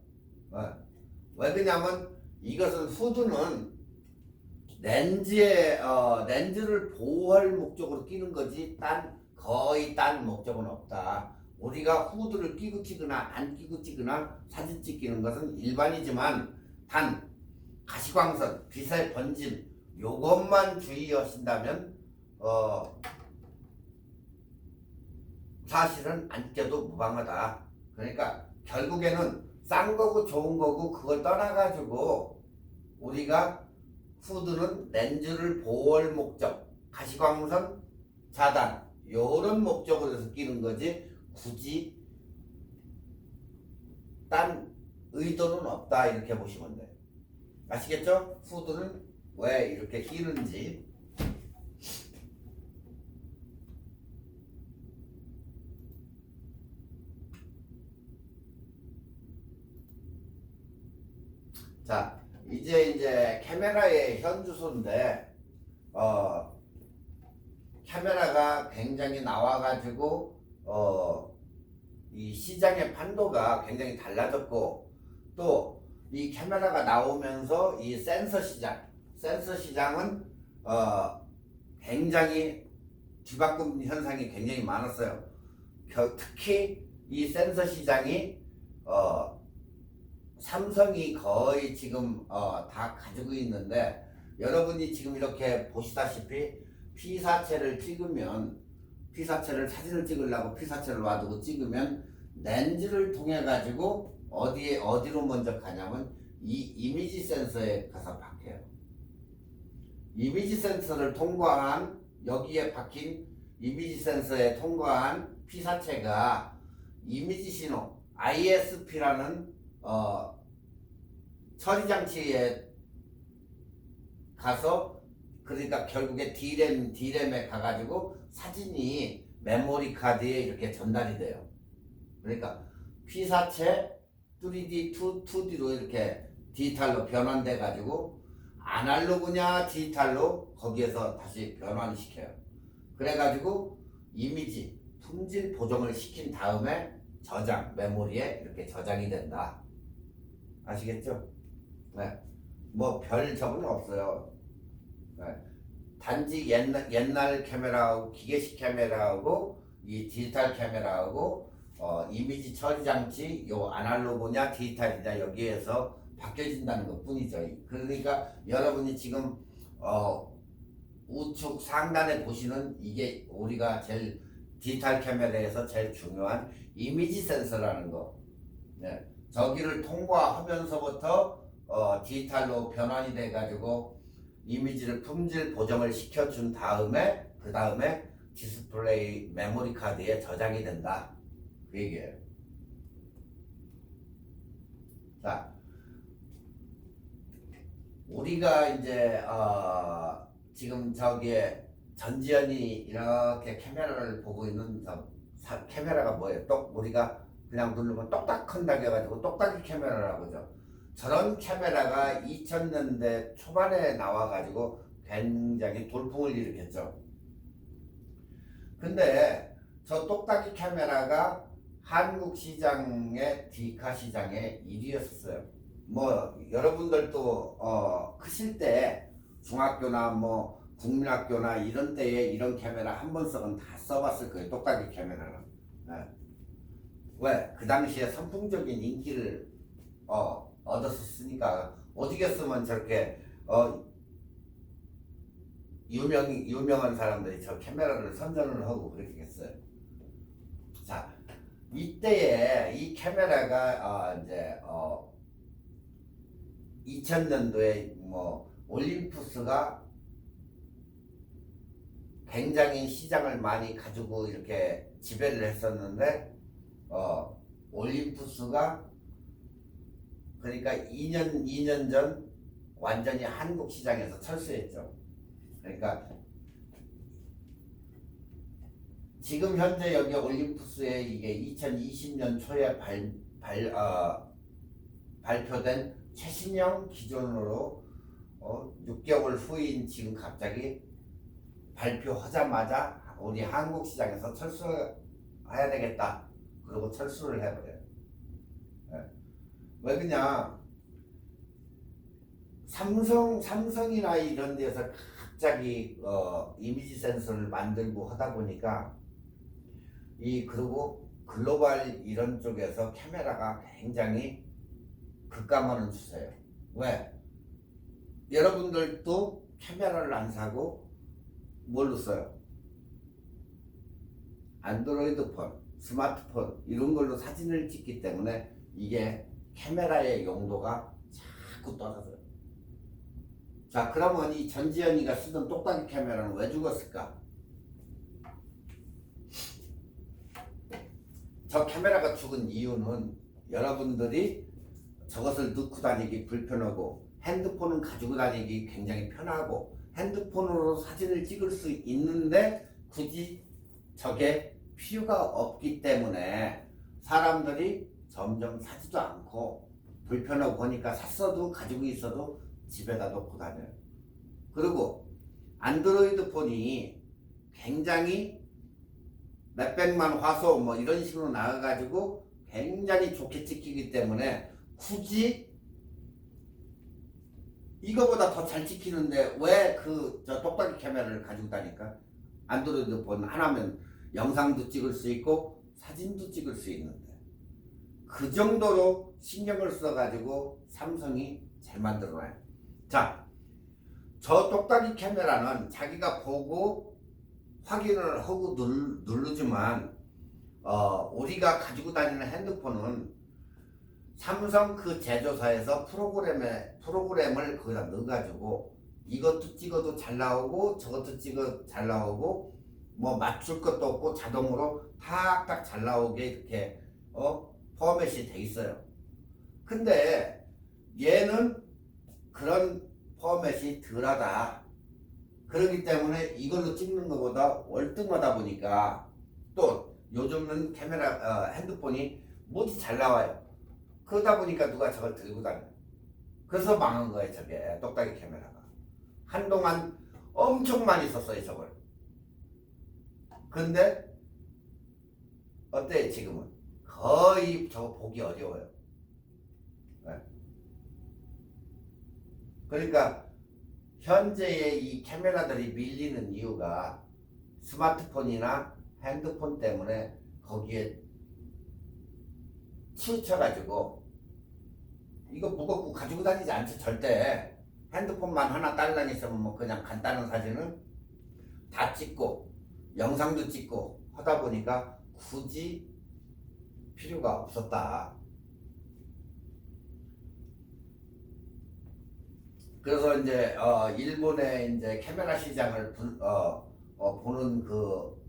왜 그러냐면 이것은 후드는 렌즈를 보호할 목적으로 끼는 거지 거의 딴 목적은 없다. 우리가 후드를 끼고 찍거나 안 끼고 찍거나 사진 찍기는 것은 일반이지만 단 가시광선, 빛의 번짐 요것만 주의하신다면 사실은 안 껴도 무방하다. 그러니까 결국에는 싼 거고 좋은 거고 그걸 떠나가지고 우리가 후드는 렌즈를 보호할 목적, 가시광선 차단 요런 목적으로 해서 끼는 거지 굳이 딴 의도는 없다 이렇게 보시면 돼. 아시겠죠? 후드는 왜 이렇게 끼는지. 자, 이제 카메라의 현주소인데 카메라가 굉장히 나와가지고 이 시장의 판도가 굉장히 달라졌고 또 이 카메라가 나오면서 이 센서 시장은 굉장히 뒤바꿈 현상이 굉장히 많았어요. 특히 이 센서 시장이 삼성이 거의 지금 다 가지고 있는데 여러분이 지금 이렇게 보시다시피 P사체를 찍으면 사진을 찍으려고 P사체를 놔두고 찍으면 렌즈를 통해 가지고 어디로 먼저 가냐면 이 이미지 센서에 가서 박혀요. 이미지 센서를 통과한 여기에 박힌 이미지 센서에 통과한 P사체가 이미지 신호 ISP라는 처리 장치에 가서 그러니까 결국에 D램에 가가지고 사진이 메모리 카드에 이렇게 전달이 돼요. 그러니까 P사체 3D, 2D로 이렇게 디지털로 변환돼 가지고 아날로그냐 디지털로 거기에서 다시 변환을 시켜요. 그래가지고 이미지 품질 보정을 시킨 다음에 메모리에 이렇게 저장이 된다. 아시겠죠? 네. 뭐 별 적은 없어요. 네. 단지 옛날 카메라하고 기계식 카메라하고 이 디지털 카메라하고 이미지 처리 장치 요 아날로그냐 디지털이냐 여기에서 바뀌어진다는 것 뿐이죠. 그러니까 여러분이 지금 우측 상단에 보시는 이게 우리가 제일 디지털 카메라에서 제일 중요한 이미지 센서라는 거. 네. 저기를 통과하면서부터 디지털로 변환이 돼 가지고 이미지를 품질 보정을 시켜준 다음에 그 다음에 디스플레이 메모리 카드에 저장이 된다. 그 얘기예요. 자, 우리가 이제 지금 저기에 전지현이 이렇게 카메라를 보고 있는 카메라가 뭐예요? 우리가 그냥 누르면 똑딱한다고 해가지고 똑딱이 카메라라고 하죠. 저런 카메라가 2000년대 초반에 나와가지고 굉장히 돌풍을 일으켰죠. 근데 저 똑딱이 카메라가 한국 시장의 디카 시장의 1위였었어요. 뭐 여러분들도 크실 때 중학교나 뭐 국민학교나 이런 때에 이런 카메라 한 번씩은 다 써봤을 거예요. 똑딱이 카메라는. 네. 왜? 그 당시에 선풍적인 인기를 얻었으니까 어디게 쓰면 저렇게 유명한 사람들이 저 카메라를 선전을 하고 그렇게 했어요. 자, 이때에 이 카메라가 이제 2000년도에 뭐 올림푸스가 굉장히 시장을 많이 가지고 이렇게 지배를 했었는데 올림푸스가 그러니까 2년 전 완전히 한국 시장에서 철수했죠. 그러니까 지금 현재 여기 올림푸스에 이게 2020년 초에 발표된 최신형 기준으로 6개월 후인 지금 갑자기 발표하자마자 우리 한국 시장에서 철수해야 되겠다. 그리고 철수를 해버려요. 네. 왜 그냥 삼성이나 이런 데서 갑자기 이미지 센서를 만들고 하다 보니까 그리고 글로벌 이런 쪽에서 카메라가 굉장히 급감하는 추세예요. 왜? 여러분들도 카메라를 안 사고 뭘로 써요? 안드로이드 폰, 스마트폰 이런 걸로 사진을 찍기 때문에 이게 카메라의 용도가 자꾸 떨어져요. 자, 그러면 이 전지현이가 쓰던 똑딱이 카메라는 왜 죽었을까? 저 카메라가 죽은 이유는 여러분들이 저것을 넣고 다니기 불편하고 핸드폰은 가지고 다니기 굉장히 편하고 핸드폰으로 사진을 찍을 수 있는데 굳이 저게 필요가 없기 때문에 사람들이 점점 사지도 않고 불편하고 보니까 샀어도 가지고 있어도 집에다 놓고 다녀요. 그리고 안드로이드 폰이 굉장히 몇백만 화소 뭐 이런 식으로 나와가지고 굉장히 좋게 찍히기 때문에 굳이 이거보다 더 잘 찍히는데 왜 저 똑딱이 카메라를 가지고 다니까? 안드로이드 폰 하나면 영상도 찍을 수 있고 사진도 찍을 수 있는데 그 정도로 신경을 써가지고 삼성이 잘 만들어놔요. 자, 저 똑딱이 카메라는 자기가 보고 확인을 하고 누르지만 우리가 가지고 다니는 핸드폰은 삼성 그 제조사에서 프로그램을 거기다 넣어가지고 이것도 찍어도 잘 나오고 저것도 찍어도 잘 나오고 뭐 맞출 것도 없고 자동으로 탁탁 잘 나오게 이렇게 포맷이 돼 있어요. 근데 얘는 그런 포맷이 덜하다. 그렇기 때문에 이걸로 찍는 것보다 월등하다 보니까 또 요즘은 핸드폰이 무지 잘 나와요. 그러다 보니까 누가 저걸 들고 다녀. 그래서 망한 거예요, 저게 똑딱이 카메라가. 한동안 엄청 많이 썼어요, 저걸. 근데 어때요, 지금은? 거의 저거 보기 어려워요. 네. 그러니까 현재의 이 카메라들이 밀리는 이유가 스마트폰이나 핸드폰 때문에 거기에 치우쳐가지고 이거 무겁고 가지고 다니지 않죠, 절대. 핸드폰만 하나 딸랑 있으면 뭐 그냥 간단한 사진은 다 찍고 영상도 찍고 하다 보니까 굳이 필요가 없었다. 그래서 이제 일본의 이제 카메라 시장을 보는 그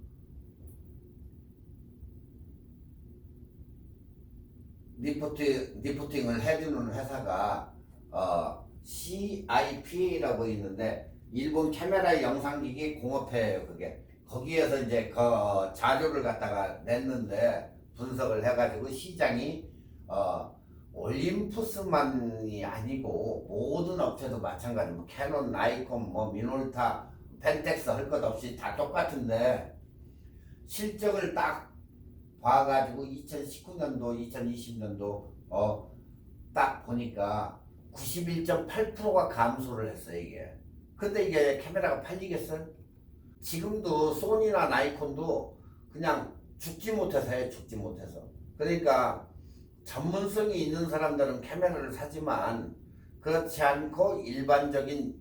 리포팅을 해주는 회사가 CIPA라고 있는데 일본 카메라 영상기기 공업회예요. 그게 거기에서 이제 그 자료를 갖다가 냈는데 분석을 해가지고 시장이 올림푸스만이 아니고 모든 업체도 마찬가지. 뭐 캐논, 나이콘, 뭐 미놀타, 펜텍스 할 것 없이 다 똑같은데 실적을 딱 봐가지고 2019년도, 2020년도 딱 보니까 91.8%가 감소를 했어요, 이게. 근데 이게 카메라가 팔리겠어요? 지금도 소니나 나이콘도 그냥 죽지 못해서 해요, 죽지 못해서. 그러니까 전문성이 있는 사람들은 카메라를 사지만 그렇지 않고 일반적인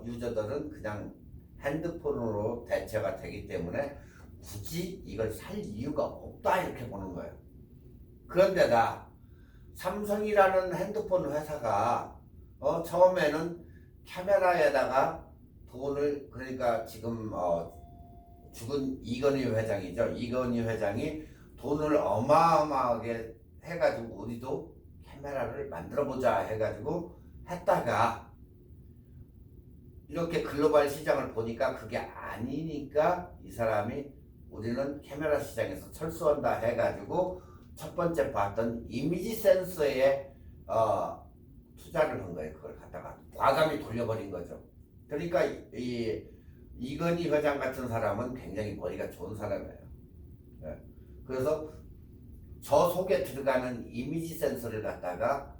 유저들은 그냥 핸드폰으로 대체가 되기 때문에 굳이 이걸 살 이유가 없다 이렇게 보는 거예요. 그런데다 삼성이라는 핸드폰 회사가 처음에는 카메라에다가 돈을 그러니까 지금 죽은 이건희 회장이죠. 이건희 회장이 돈을 어마어마하게 해가지고 우리도 카메라를 만들어보자 해가지고 했다가 이렇게 글로벌 시장을 보니까 그게 아니니까 이 사람이 우리는 카메라 시장에서 철수한다 해가지고 첫 번째 봤던 이미지 센서에 투자를 한 거예요. 그걸 갖다가 과감히 돌려버린 거죠. 그러니까 이건희 회장 같은 사람은 굉장히 머리가 좋은 사람이에요. 네. 그래서 저 속에 들어가는 이미지 센서를 갖다가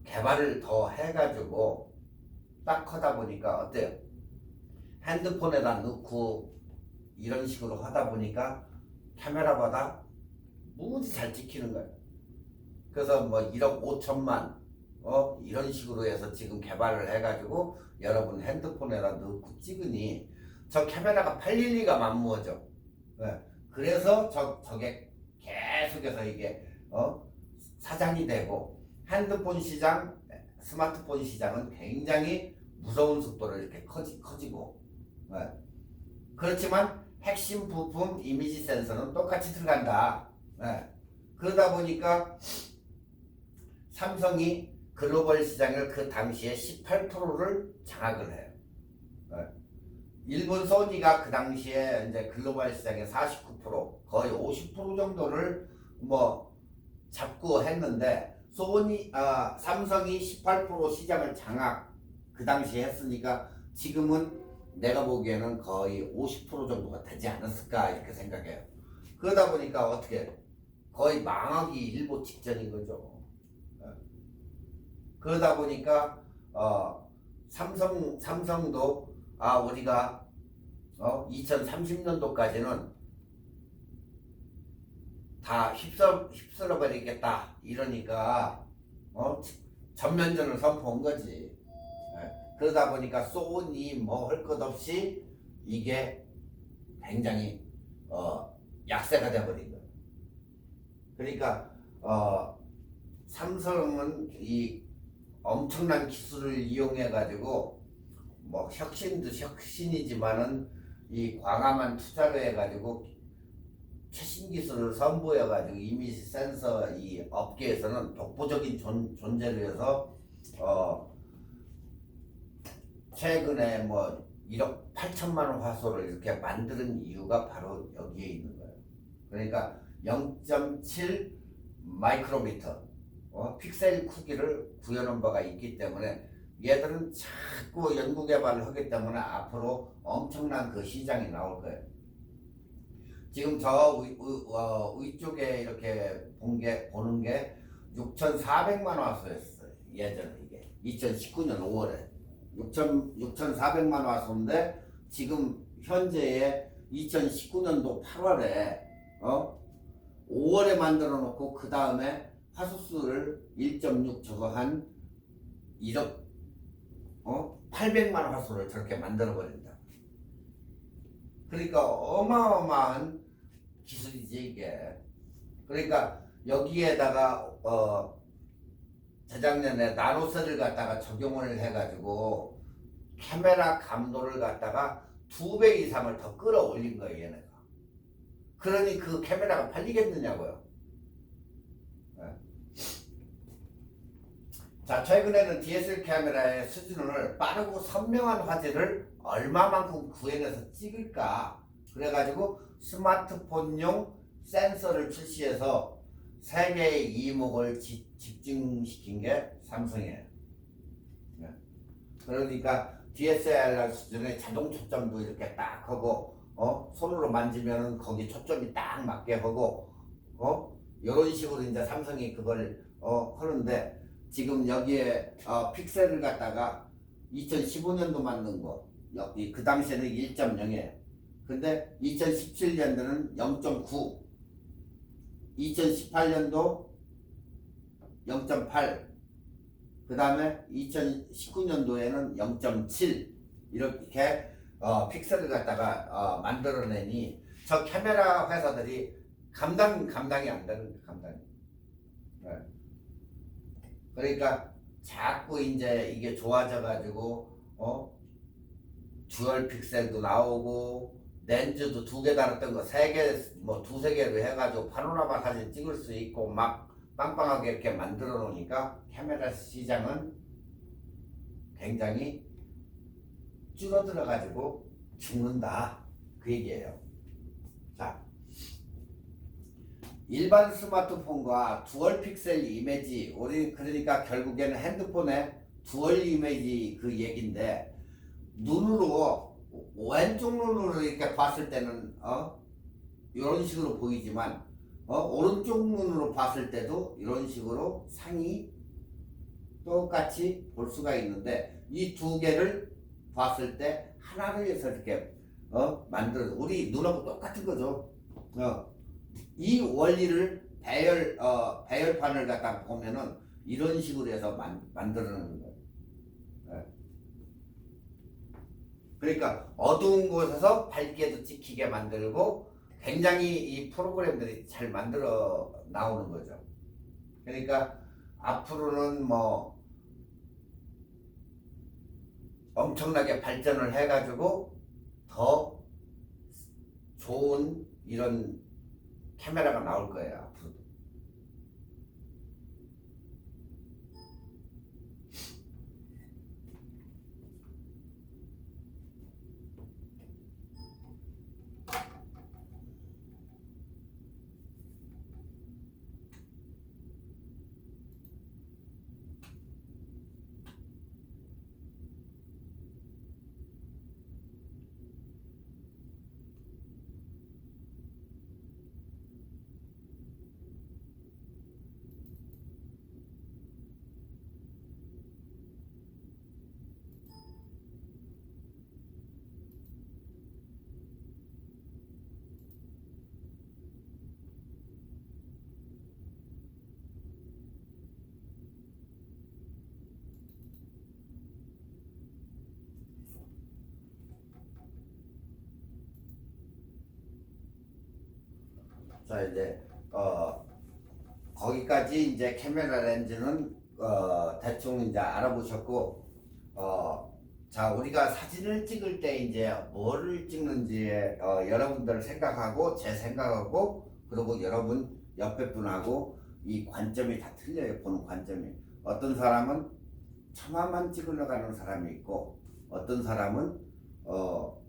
개발을 더 해가지고 딱 하다 보니까 어때요? 핸드폰에다 넣고 이런 식으로 하다 보니까 카메라보다 무지 잘 찍히는 거예요. 그래서 뭐 1억 5천만 이런 식으로 해서 지금 개발을 해가지고 여러분 핸드폰에다 넣고 찍으니 저 카메라가 팔릴 리가 만무하죠. 네. 그래서 저게 계속해서 이게 사장이 되고 핸드폰 시장, 스마트폰 시장은 굉장히 무서운 속도로 이렇게 커지고 네. 그렇지만 핵심 부품 이미지 센서는 똑같이 들어간다. 네. 그러다 보니까 삼성이 글로벌 시장을 그 당시에 18%를 장악을 해요. 네. 일본 소니가 그 당시에 이제 글로벌 시장의 49% 거의 50% 정도를 뭐 잡고 했는데 삼성이 18% 시장을 장악 그 당시에 했으니까 지금은 내가 보기에는 거의 50% 정도가 되지 않았을까 이렇게 생각해요. 그러다 보니까 어떻게 거의 망하기 일보 직전인 거죠. 그러다 보니까 삼성도 우리가 2030년도까지는 다 휩쓸어 버리겠다 이러니까 전면전을 선포한 거지. 그러다 보니까 소니 뭐 할 것 없이 이게 굉장히 약세가 돼버린 거예요. 그러니까 삼성은 이 엄청난 기술을 이용해 가지고 뭐 혁신도 혁신이지만은 이 과감한 투자를 해 가지고 최신 기술을 선보여 가지고 이미지 센서 이 업계에서는 독보적인 존재를 해서 최근에 뭐 1억 8천만 화소를 이렇게 만드는 이유가 바로 여기에 있는 거예요. 그러니까 0.7 마이크로미터 픽셀 크기를 구현한 바가 있기 때문에 얘들은 자꾸 연구 개발을 하기 때문에 앞으로 엄청난 그 시장이 나올 거예요. 지금 저 위쪽에 이렇게 보는 게 6,400만 화소였어요. 예전에 이게 2019년 5월에 6,400만 화소인데 지금 현재의 2019년도 8월에 5월에 만들어 놓고 그 다음에 화소수를 1.6 저거 한 1억 800만 화소를 저렇게 만들어 버린다. 그러니까 어마어마한 기술이지 이게. 그러니까 여기에다가 재작년에 나노셀을 갖다가 적용을 해가지고 카메라 감도를 갖다가 2배 이상을 더 끌어올린 거예요 얘네가. 그러니 그 카메라가 팔리겠느냐고요. 자, 최근에는 DSLR 카메라의 수준을 빠르고 선명한 화질을 얼마만큼 구현해서 찍을까 그래가지고 스마트폰용 센서를 출시해서 세계의 이목을 집중시킨 게 삼성이에요. 그러니까 DSLR 수준의 자동 초점도 이렇게 딱 하고 손으로 만지면은 거기 초점이 딱 맞게 하고 이런 식으로 이제 삼성이 그걸 하는데 지금 여기에 픽셀을 갖다가 2015년도 만든 거 여기 그 당시에는 1.0이에요. 근데 2017년도는 0.9, 2018년도 0.8, 그 다음에 2019년도에는 0.7 이렇게 픽셀을 갖다가 만들어내니 저 카메라 회사들이 감당이 안 되는 감당이. 네. 그러니까 자꾸 이제 이게 좋아져 가지고 듀얼 픽셀도 나오고 렌즈도 2개 달았던 거 3개 뭐 2-3개로 해가지고 파노라마 사진 찍을 수 있고 막 빵빵하게 이렇게 만들어 놓으니까 카메라 시장은 굉장히 줄어들어 가지고 죽는다 그 얘기예요. 자, 일반 스마트폰과 듀얼 픽셀 이미지 우리 그러니까 결국에는 핸드폰의 듀얼 이미지 그 얘기인데 눈으로 왼쪽 눈으로 이렇게 봤을 때는 이런 식으로 보이지만 오른쪽 눈으로 봤을 때도 이런 식으로 상이 똑같이 볼 수가 있는데 이 두 개를 봤을 때 하나를 해서 이렇게 만들어 우리 눈하고 똑같은 거죠. 이 원리를 배열판을 갖다 보면은 이런 식으로 해서 만들어내는 거예요. 예. 그러니까 어두운 곳에서 밝게도 찍히게 만들고 굉장히 이 프로그램들이 잘 만들어 나오는 거죠. 그러니까 앞으로는 뭐 엄청나게 발전을 해가지고 더 좋은 이런 카메라가 나올 거예요. 앞으로도. 자 이제 거기까지 이제 카메라 렌즈는 대충 이제 알아보셨고 자 우리가 사진을 찍을 때 이제 뭐를 찍는지 여러분들 생각하고 제 생각하고 그리고 여러분 옆에 분하고 이 관점이 다 틀려요. 보는 관점이. 어떤 사람은 처마만 찍으려고 하는 사람이 있고 어떤 사람은 또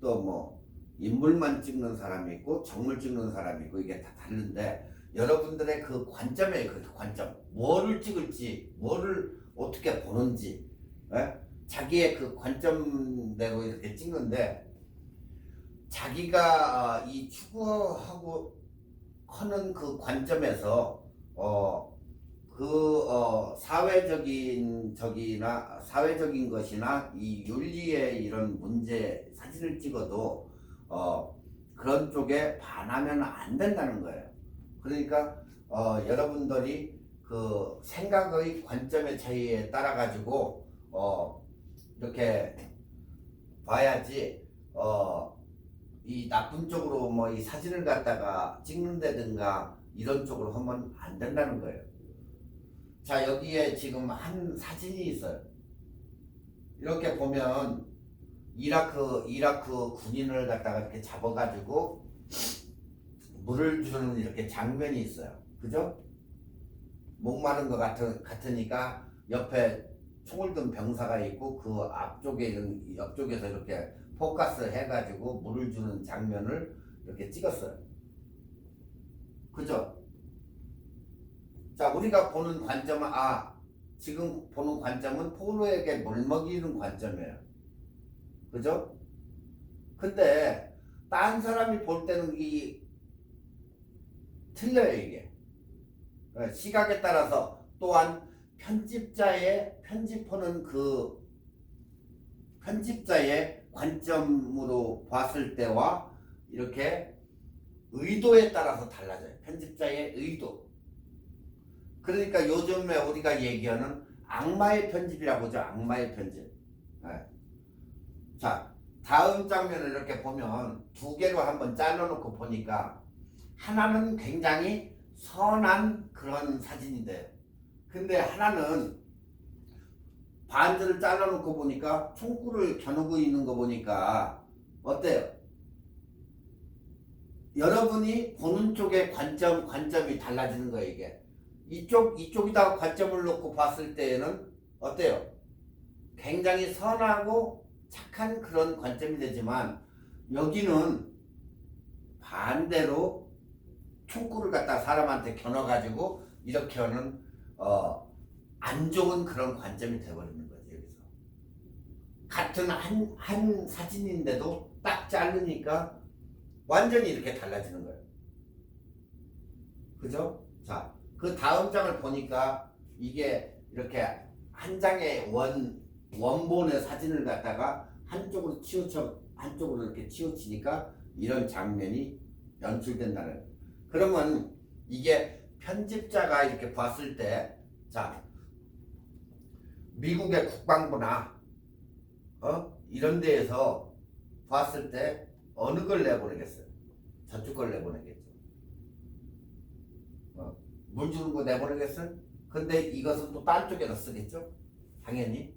뭐 인물만 찍는 사람이 있고 정물 찍는 사람이 있고 이게 다 다른데 여러분들의 그 관점이에요. 그 관점 뭐를 찍을지 뭐를 어떻게 보는지 자기의 그 관점대로 이렇게 찍는데 자기가 이 추구하고 하는 그 관점에서 사회적인 사회적인 것이나 이 윤리의 이런 문제 사진을 찍어도 그런 쪽에 반하면 안 된다는 거예요. 그러니까 여러분들이 그 생각의 관점의 차이에 따라 가지고 이렇게 봐야지 이 나쁜 쪽으로 뭐 이 사진을 갖다가 찍는다든가 이런 쪽으로 하면 안 된다는 거예요. 자 여기에 지금 한 사진이 있어요. 이렇게 보면 이라크 군인을 갖다가 이렇게 잡아가지고 물을 주는 이렇게 장면이 있어요. 그죠? 목마른 것 같으니까 옆에 총을 든 병사가 있고 그 옆쪽에서 이렇게 포커스 해가지고 물을 주는 장면을 이렇게 찍었어요. 그죠? 자 우리가 보는 관점은 지금 보는 관점은 포로에게 물 먹이는 관점이에요. 그죠? 근데 딴 사람이 볼 때는 틀려요 이게. 시각에 따라서 또한 편집하는 그 편집자의 관점으로 봤을 때와 이렇게 의도에 따라서 달라져요. 편집자의 의도. 그러니까 요즘에 우리가 얘기하는 악마의 편집이라고 하죠. 악마의 편집. 자 다음 장면을 이렇게 보면 두 개로 한번 잘라놓고 보니까 하나는 굉장히 선한 그런 사진이 돼요. 근데 하나는 반지를 잘라놓고 보니까 총구를 겨누고 있는 거 보니까 어때요? 여러분이 보는 쪽의 관점이 달라지는 거예요. 이게 이쪽에다가 관점을 놓고 봤을 때에는 어때요? 굉장히 선하고 착한 그런 관점이 되지만 여기는 반대로 총구를 갖다 사람한테 겨눠가지고 이렇게 하는 안 좋은 그런 관점이 되어버리는 거죠. 여기서 같은 한 사진인데도 딱 자르니까 완전히 이렇게 달라지는 거예요. 그죠? 자, 그 다음 장을 보니까 이게 이렇게 한 장의 원본의 사진을 갖다가 한쪽으로 치우쳐 한쪽으로 이렇게 치우치니까 이런 장면이 연출된다는 거예요. 그러면 이게 편집자가 이렇게 봤을 때, 자, 미국의 국방부나 이런 데에서 봤을 때 어느 걸 내보내겠어요? 저쪽 걸 내보내겠죠. 물 주는 거 내보내겠어요? 근데 이것은 또 딴 쪽에다 쓰겠죠? 당연히.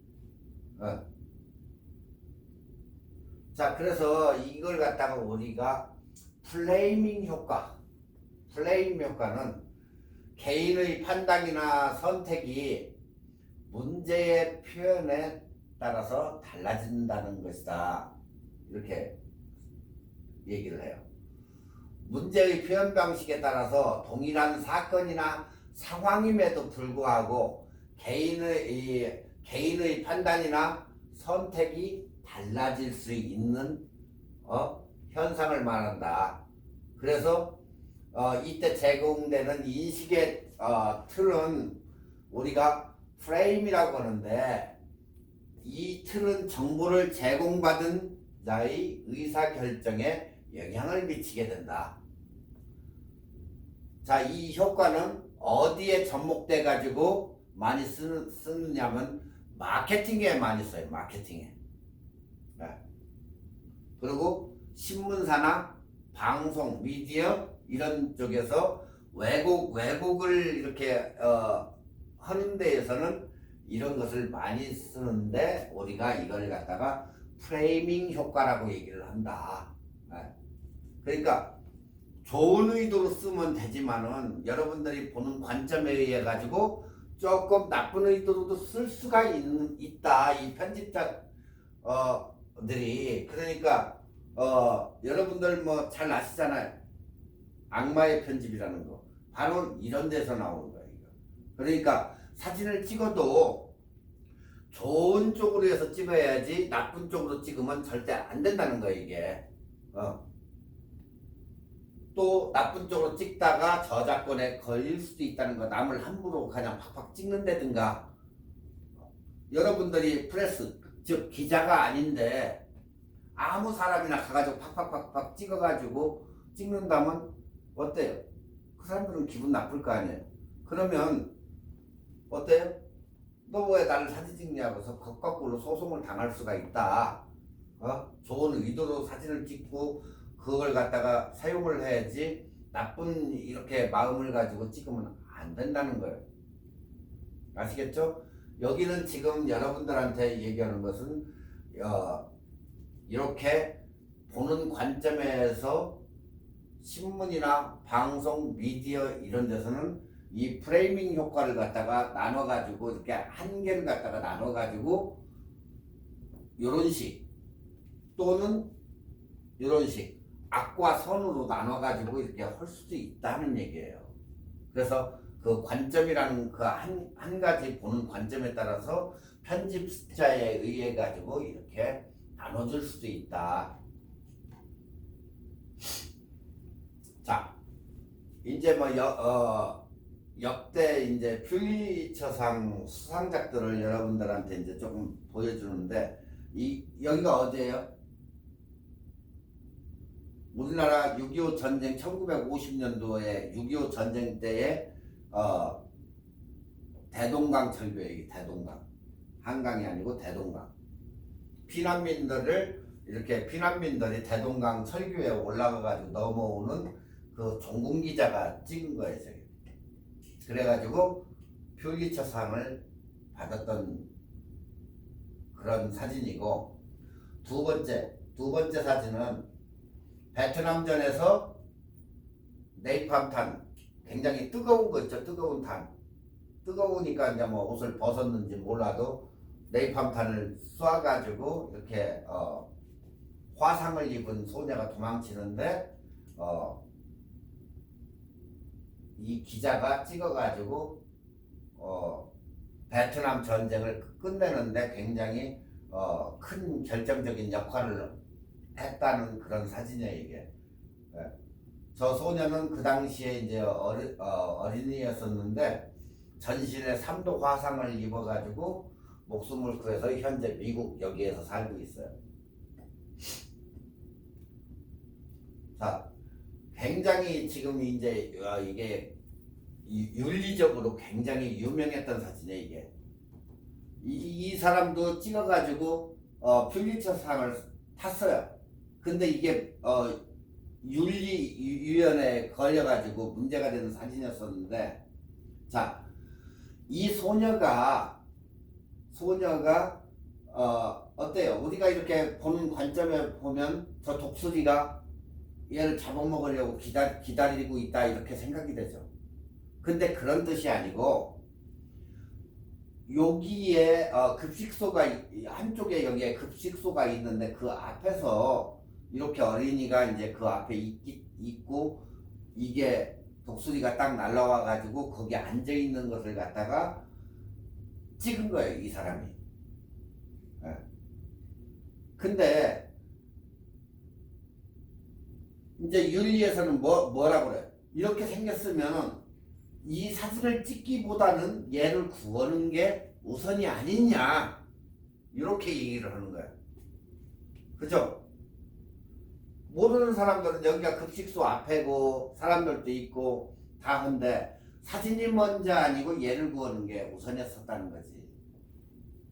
자, 그래서 이걸 갖다가 우리가 플레이밍 효과는 개인의 판단이나 선택이 문제의 표현에 따라서 달라진다는 것이다. 이렇게 얘기를 해요. 문제의 표현 방식에 따라서 동일한 사건이나 상황임에도 불구하고 개인의 판단이나 선택이 달라질 수 있는 현상을 말한다. 그래서 이때 제공되는 인식의 틀은 우리가 프레임이라고 하는데, 이 틀은 정보를 제공받은 자의 의사결정에 영향을 미치게 된다. 자, 이 효과는 어디에 접목돼 가지고 많이 쓰느냐면 마케팅에 많이 써요. 마케팅에. 네. 그리고 신문사나 방송, 미디어 이런 쪽에서 왜곡을 이렇게 하는 데에서는 이런 것을 많이 쓰는데, 우리가 이걸 갖다가 프레이밍 효과라고 얘기를 한다. 네. 그러니까 좋은 의도로 쓰면 되지만은 여러분들이 보는 관점에 의해 가지고 조금 나쁜 의도로도 쓸 수가 있다. 이 편집자들이. 그러니까 여러분들 뭐 잘 아시잖아요. 악마의 편집이라는 거. 바로 이런 데서 나오는 거예요. 그러니까 사진을 찍어도 좋은 쪽으로 해서 찍어야지 나쁜 쪽으로 찍으면 절대 안 된다는 거예요, 이게. 또 나쁜 쪽으로 찍다가 저작권에 걸릴 수도 있다는 거. 남을 함부로 그냥 팍팍 찍는다든가. 여러분들이 프레스, 즉 기자가 아닌데 아무 사람이나 가가지고 팍팍팍팍 찍어가지고 찍는다면 어때요? 그 사람들은 기분 나쁠 거 아니에요. 그러면 어때요? 너 왜 나를 사진 찍냐고 해서 거꾸로 소송을 당할 수가 있다. 좋은 의도로 사진을 찍고 그걸 갖다가 사용을 해야지 나쁜 이렇게 마음을 가지고 찍으면 안 된다는 거예요. 아시겠죠? 여기는 지금 여러분들한테 얘기하는 것은 이렇게 보는 관점에서 신문이나 방송, 미디어 이런 데서는 이 프레이밍 효과를 갖다가 나눠가지고 이렇게 한 개를 갖다가 나눠가지고 요런 식 또는 요런 식 악과 선으로 나눠가지고 이렇게 할 수도 있다는 얘기예요. 그래서 그 관점이라는 그 한 가지 보는 관점에 따라서 편집자에 의해 가지고 이렇게 나눠줄 수도 있다. 자, 이제 뭐 역대 이제 퓰리처상 수상작들을 여러분들한테 이제 조금 보여주는데, 여기가 어디예요? 우리나라 6.25 전쟁 1950년도에 6.25 전쟁 때에 대동강 철교예요. 대동강. 한강이 아니고 대동강. 피난민들이 대동강 철교에 올라가가지고 넘어오는 그 종군 기자가 찍은 거예요. 저기. 그래가지고 퓰리처상을 받았던 그런 사진이고, 두 번째 사진은 베트남전에서 네이팜탄, 굉장히 뜨거운 거 있죠. 뜨거운 탄. 뜨거우니까 이제 뭐 옷을 벗었는지 몰라도 네이팜탄을 쏴가지고 이렇게 화상을 입은 소녀가 도망치는데 이 기자가 찍어가지고 베트남 전쟁을 끝내는데 굉장히 큰 결정적인 역할을 했다는 그런 사진이에요, 이게. 저 소녀는 그 당시에 이제 어린이였었는데 전신에 3도 화상을 입어가지고 목숨을 구해서 현재 미국 여기에서 살고 있어요. 자, 굉장히 지금 이제 이게 윤리적으로 굉장히 유명했던 사진이에요. 이게 이 사람도 찍어가지고 퓰리처상을 탔어요. 근데 이게 윤리위원회에 걸려가지고 문제가 되는 사진이었었는데, 자, 이 소녀가 어때요? 우리가 이렇게 보는 관점에 보면 저 독수리가 얘를 잡아먹으려고 기다리고 있다 이렇게 생각이 되죠. 근데 그런 뜻이 아니고, 여기에 급식소가 한쪽에 여기에 급식소가 있는데 그 앞에서 이렇게 어린이가 이제 그 앞에 있고, 이게 독수리가 딱 날라와 가지고 거기 앉아 있는 것을 갖다가 찍은 거예요, 이 사람이. 예. 근데 이제 윤리에서는 뭐라고 그래요? 이렇게 생겼으면 이 사진을 찍기보다는 얘를 구하는 게 우선이 아니냐, 이렇게 얘기를 하는 거예요. 그죠? 모르는 사람들은 여기가 급식소 앞에고 사람들도 있고 다 한데, 사진이 먼저 아니고 얘를 구하는 게 우선이었었다는 거지.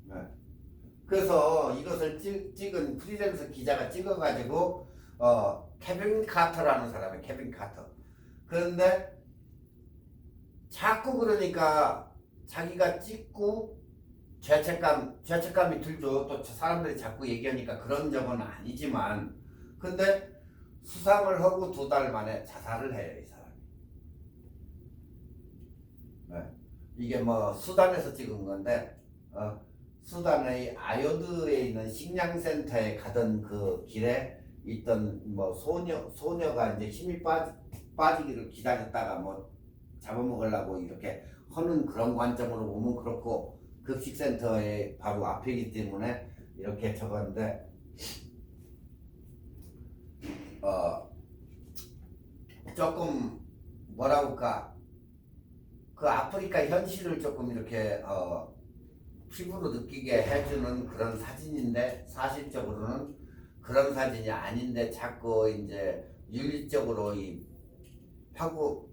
네. 그래서 이것을 찍은 프리랜서 기자가 찍어가지고 케빈 카터라는 사람이 케빈 카터. 그런데 자꾸 그러니까 자기가 찍고 죄책감이 들죠. 또 사람들이 자꾸 얘기하니까 그런 적은 아니지만, 근데 수상을 하고 2달 만에 자살을 해요, 이 사람이. 네. 이게 뭐 수단에서 찍은 건데, 수단의 아요드에 있는 식량센터에 가던 그 길에 있던 뭐 소녀가 이제 힘이 빠지기를 기다렸다가 뭐 잡아먹으려고 이렇게 하는 그런 관점으로 보면 그렇고, 급식센터의 바로 앞이기 때문에 이렇게 적었는데, 조금 뭐라 할까, 그 아프리카 현실을 조금 이렇게 피부로 느끼게 해주는 그런 사진인데, 사실적으로는 그런 사진이 아닌데 자꾸 이제 윤리적으로 파고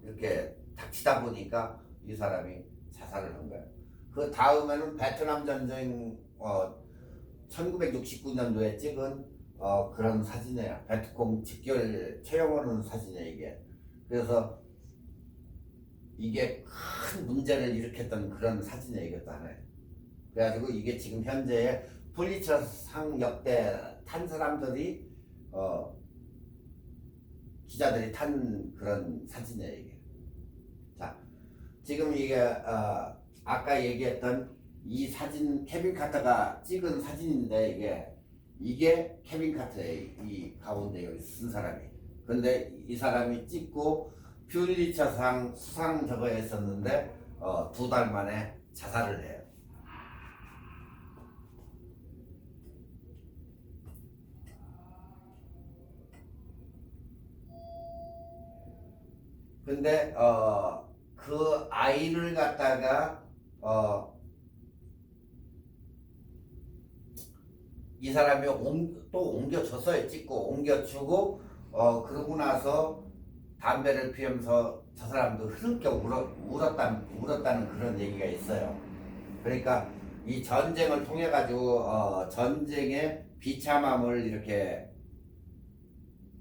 이렇게 닥치다 보니까 이 사람이 자살을 한 거예요. 그 다음에는 베트남 전쟁 1969년도에 찍은 그런 사진이에요. 베트콩 직결 처형하는 사진이에요, 이게. 그래서 이게 큰 문제를 일으켰던 그런 사진이에요, 이것도 하나에. 그래가지고 이게 지금 현재 퓰리처상 역대 탄 사람들이 기자들이 탄 그런 사진이에요, 이게. 자, 지금 이게 아까 얘기했던 이 사진 케빈 카터가 찍은 사진인데, 이게 케빈 카터예요. 이 가운데 여기 쓴 사람이. 근데 이 사람이 찍고 퓰리처상 수상 저거 했었는데 2달 만에 자살을 해요. 근데 그 아이를 갖다가 이 사람이 또 옮겨줬어요. 찍고 옮겨주고 그러고 나서 담배를 피우면서 저 사람도 흐르게 울었다는 그런 얘기가 있어요. 그러니까 이 전쟁을 통해 가지고 전쟁의 비참함을 이렇게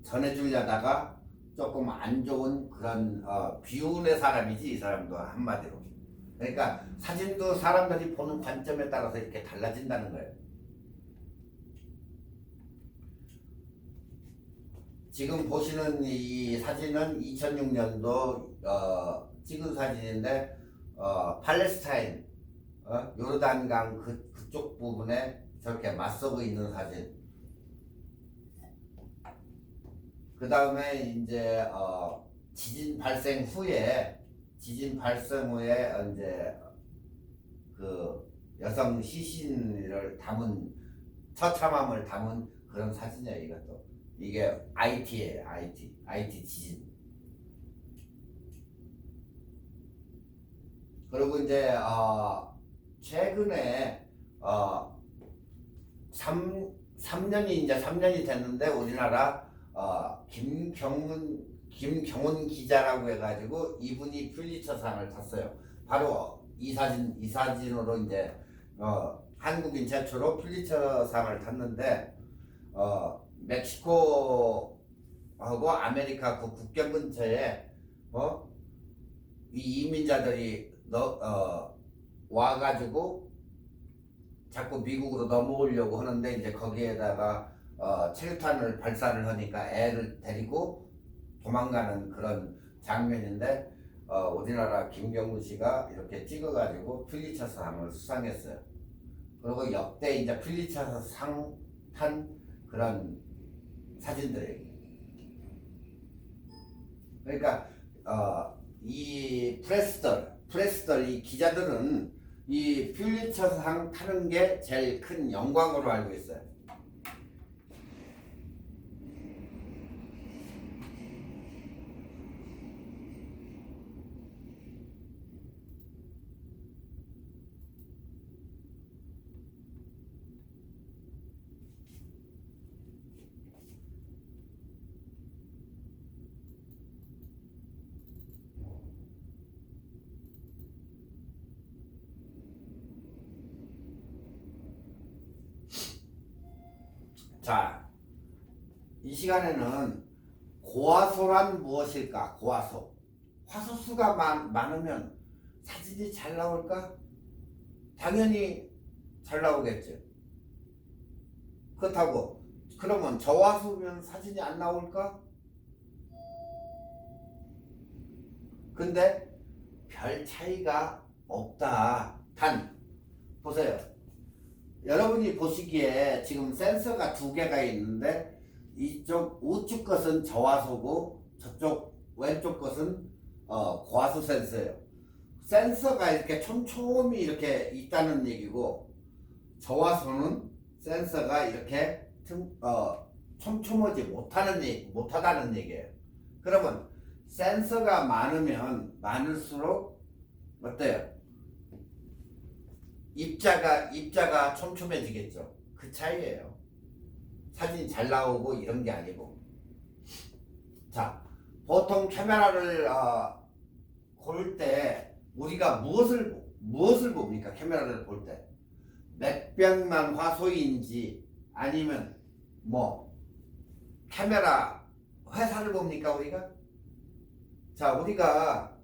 전해주려다가 조금 안 좋은 그런 비운의 사람이지, 이 사람도 한마디로. 그러니까 사진도 사람들이 보는 관점에 따라서 이렇게 달라진다는 거예요. 지금 보시는 이 사진은 2006년도 찍은 사진인데, 팔레스타인 요르단강 그쪽 부분에 저렇게 맞서고 있는 사진. 그 다음에 이제 지진 발생 후에 이제 그 여성 시신을 담은, 처참함을 담은 그런 사진이에요, 이것도. 이게 IT예요, IT 지진. 그리고 이제 최근에 3년이 됐는데 우리나라 김경훈 기자라고 해가지고 이분이 퓰리처상을 탔어요. 바로 이 사진으로 이제 한국인 최초로 퓰리처상을 탔는데 멕시코하고 아메리카 그 국경 근처에 이 이민자들이 와가지고 자꾸 미국으로 넘어오려고 하는데 이제 거기에다가 체류탄을 발사를 하니까 애를 데리고 도망가는 그런 장면인데 우리나라 김경훈 씨가 이렇게 찍어가지고 퓰리처상을 수상했어요. 그리고 역대 이제 퓰리처상 탄 그런 사진들이에요. 그러니까 이 프레스들 이 기자들은 이 퓰리처상 타는 게 제일 큰 영광으로 알고 있어요. 자, 이 시간에는 고화소란 무엇일까? 고화소. 화소수가 많으면 사진이 잘 나올까? 당연히 잘 나오겠죠. 그렇다고 그러면 저화소면 사진이 안 나올까? 근데 별 차이가 없다. 단 보세요. 여러분이 보시기에 지금 센서가 두 개가 있는데 이쪽 우측 것은 저화소고 저쪽 왼쪽 것은 고화소 센서예요. 센서가 이렇게 촘촘히 이렇게 있다는 얘기고 저화소는 센서가 이렇게 촘촘하지 못하다는 얘기예요. 그러면 센서가 많으면 많을수록 어때요? 입자가 촘촘해지겠죠. 그 차이예요. 사진이 잘 나오고 이런 게 아니고. 자, 보통 카메라를 고를 때 우리가 무엇을 봅니까? 카메라를 볼 때 몇백만 화소인지 아니면 뭐 카메라 회사를 봅니까 우리가? 자, 우리가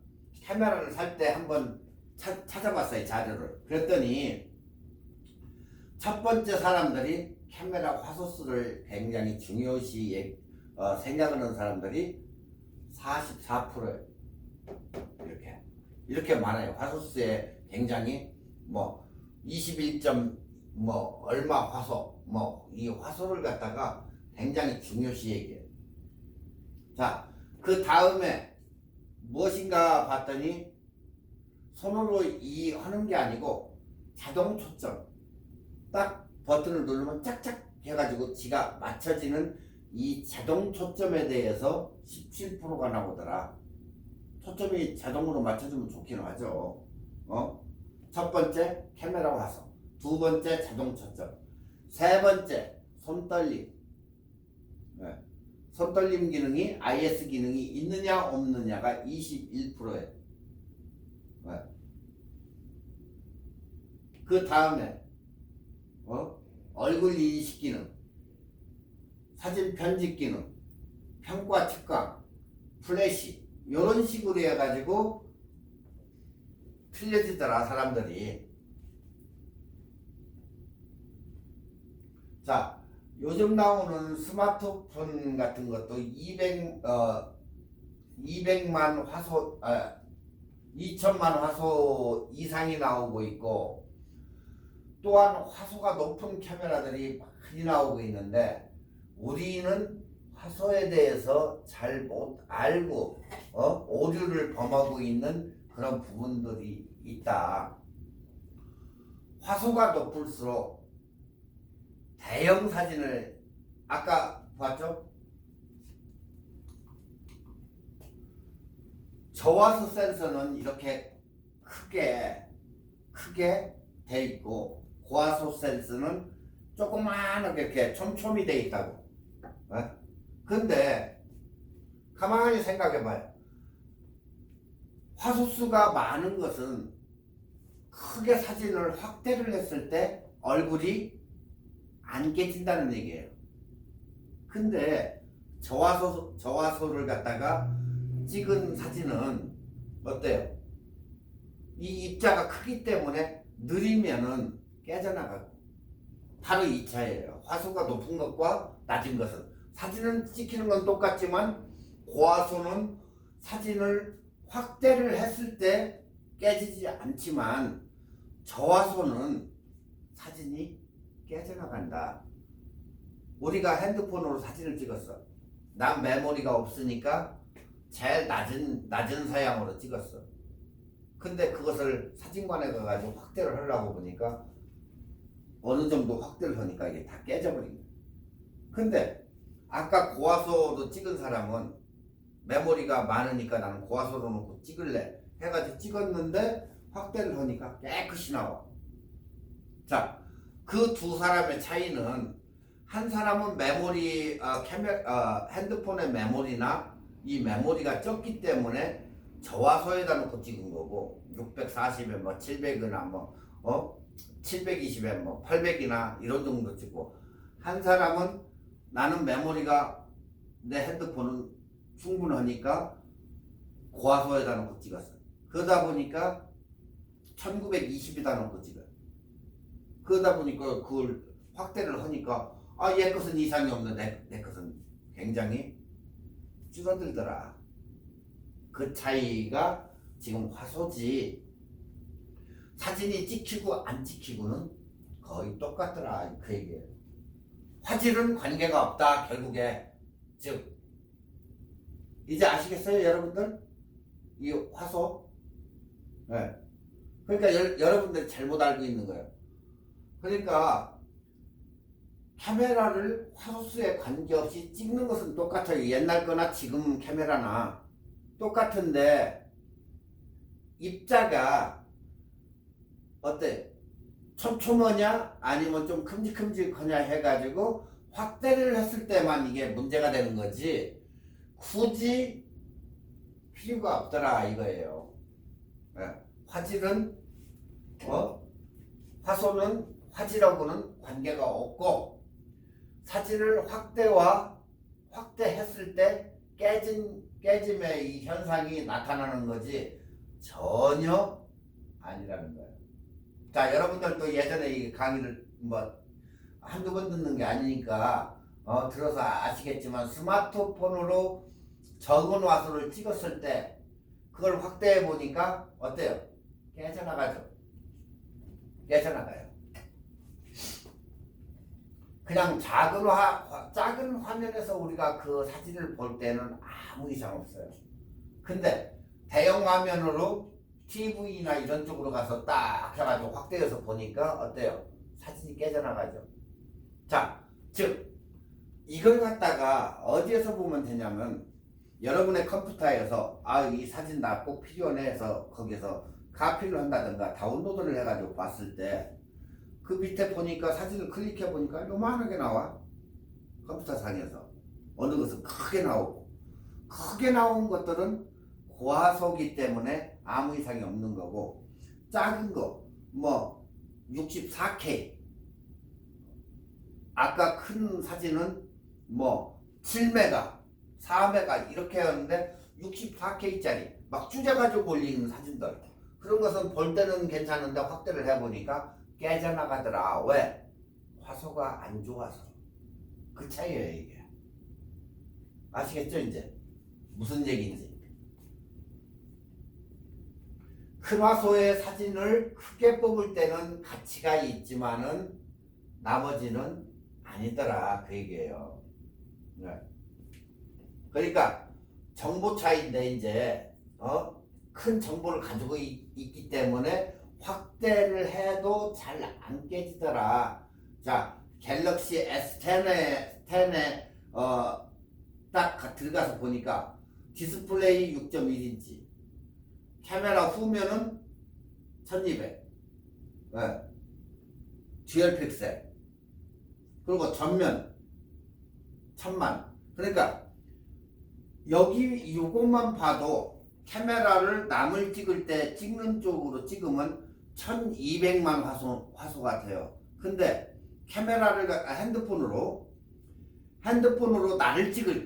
카메라를 살 때 한번 찾아봤어요, 자료를. 그랬더니 첫 번째 사람들이 카메라 화소수를 굉장히 중요시 생각하는 사람들이 44%예요. 이렇게 많아요. 화소수에 굉장히 뭐 21점 뭐 얼마 화소 이 화소를 갖다가 굉장히 중요시 얘기해요. 자, 그 다음에 무엇인가 봤더니 손으로 이 하는 게 아니고 자동 초점, 딱 버튼을 누르면 짝짝 해가지고 지가 맞춰지는 이 자동 초점에 대해서 17%가 나오더라. 초점이 자동으로 맞춰주면 좋긴 하죠. 첫 번째 카메라 화소, 두 번째 자동 초점, 세 번째 손떨림. 손떨림 기능이 IS 기능이 있느냐 없느냐가 21%예요. 그 다음에 얼굴 인식 기능, 사진 편집 기능, 평가 측강, 플래시 이런 식으로 해가지고 틀려지더라 사람들이. 자, 요즘 나오는 스마트폰 같은 것도 200만 화소 2천만 화소 이상이 나오고 있고, 또한 화소가 높은 카메라들이 많이 나오고 있는데 우리는 화소에 대해서 잘 못 알고 오류를 범하고 있는 그런 부분들이 있다. 화소가 높을수록 대형 사진을 아까 봤죠? 저화소 센서는 이렇게 크게 돼 있고 고화소 센스는 조그마하게 이렇게 촘촘히 돼 있다고. 어? 근데 가만히 생각해봐요. 화소수가 많은 것은 크게 사진을 확대를 했을 때 얼굴이 안 깨진다는 얘기예요. 근데 저화소를 갖다가 찍은 사진은 어때요? 이 입자가 크기 때문에 느리면은 깨져나가고. 바로 이 차이예요. 화소가 높은 것과 낮은 것은. 사진은 찍히는 건 똑같지만 고화소는 사진을 확대를 했을 때 깨지지 않지만 저화소는 사진이 깨져나간다. 우리가 핸드폰으로 사진을 찍었어. 난 메모리가 없으니까 제일 낮은 사양으로 찍었어. 근데 그것을 사진관에 가가지고 확대를 하려고 보니까 어느 정도 확대를 하니까 이게 다 깨져버린 거야. 근데 아까 고화소로 찍은 사람은 메모리가 많으니까 나는 고화소로 놓고 찍을래 해가지고 찍었는데 확대를 하니까 깨끗이 나와. 자, 그 두 사람의 차이는 한 사람은 메모리 핸드폰의 메모리나 이 메모리가 적기 때문에 저화소에다 놓고 찍은 거고 640에 뭐 700이나 뭐 720에 뭐 800이나 이런 정도 찍고, 한 사람은 나는 메모리가 내 핸드폰은 충분하니까 고화소에다 놓고 찍었어. 그러다 보니까 1920에다 놓고 찍어요. 그러다 보니까 그걸 확대를 하니까 얘 것은 이상이 없는데 내 것은 굉장히 줄어들더라. 그 차이가 지금 화소지 사진이 찍히고 안 찍히고는 거의 똑같더라 그 얘기예요. 화질은 관계가 없다 결국에. 즉 이제 아시겠어요 여러분들? 이 화소. 네. 그러니까 여러분들이 잘못 알고 있는 거예요. 그러니까 카메라를 화소수에 관계없이 찍는 것은 똑같아요. 옛날 거나 지금 카메라나 똑같은데 입자가 어때? 촘촘하냐 아니면 좀 큼직큼직하냐 해가지고 확대를 했을 때만 이게 문제가 되는 거지 굳이 필요가 없더라 이거예요. 화질은 화소는 화질하고는 관계가 없고 사진을 확대했을 때 깨짐의 이 현상이 나타나는 거지 전혀 아니라는 거예요. 자, 여러분들도 예전에 이 강의를 뭐 한두 번 듣는 게 아니니까 들어서 아시겠지만 스마트폰으로 적은 화소를 찍었을 때 그걸 확대해 보니까 어때요? 깨져나가죠. 깨져나가요. 그냥 작은 화면에서 우리가 그 사진을 볼 때는 아무 이상 없어요. 근데 대형 화면으로 TV나 이런 쪽으로 가서 딱 해가지고 확대해서 보니까 어때요? 사진이 깨져나가죠. 자, 즉 이걸 갖다가 어디에서 보면 되냐면 여러분의 컴퓨터에서 이 사진 나 꼭 필요해 해서 거기서 카피를 한다든가 다운로드를 해가지고 봤을 때 그 밑에 보니까 사진을 클릭해 보니까 요만하게 나와. 컴퓨터 상에서 어느 것은 크게 나오고, 크게 나온 것들은 고화소기 때문에 아무 이상이 없는 거고, 작은 거 뭐 64K, 아까 큰 사진은 뭐 7메가 4메가 이렇게 하는데 64K짜리 막 줄여가지고 올리는 사진들, 그런 것은 볼 때는 괜찮은데 확대를 해보니까 깨져나가더라. 왜? 화소가 안 좋아서. 그 차이예요 이게. 아시겠죠 이제? 무슨 얘기인지. 큰 화소의 사진을 크게 뽑을 때는 가치가 있지만은 나머지는 아니더라 그 얘기예요. 네. 그러니까 정보 차이인데 이제 큰 정보를 가지고 있기 때문에 확대를 해도 잘 안 깨지더라. 자, 갤럭시 S10에 딱 들어가서 보니까 디스플레이 6.1인치, 카메라 후면은 1200. 듀얼 픽셀. 그리고 전면 1000만. 그러니까 여기 요것만 봐도 카메라를 남을 찍을 때 찍는 쪽으로 찍으면 1200만 화소가 돼요. 근데 카메라를 핸드폰으로 나를 찍을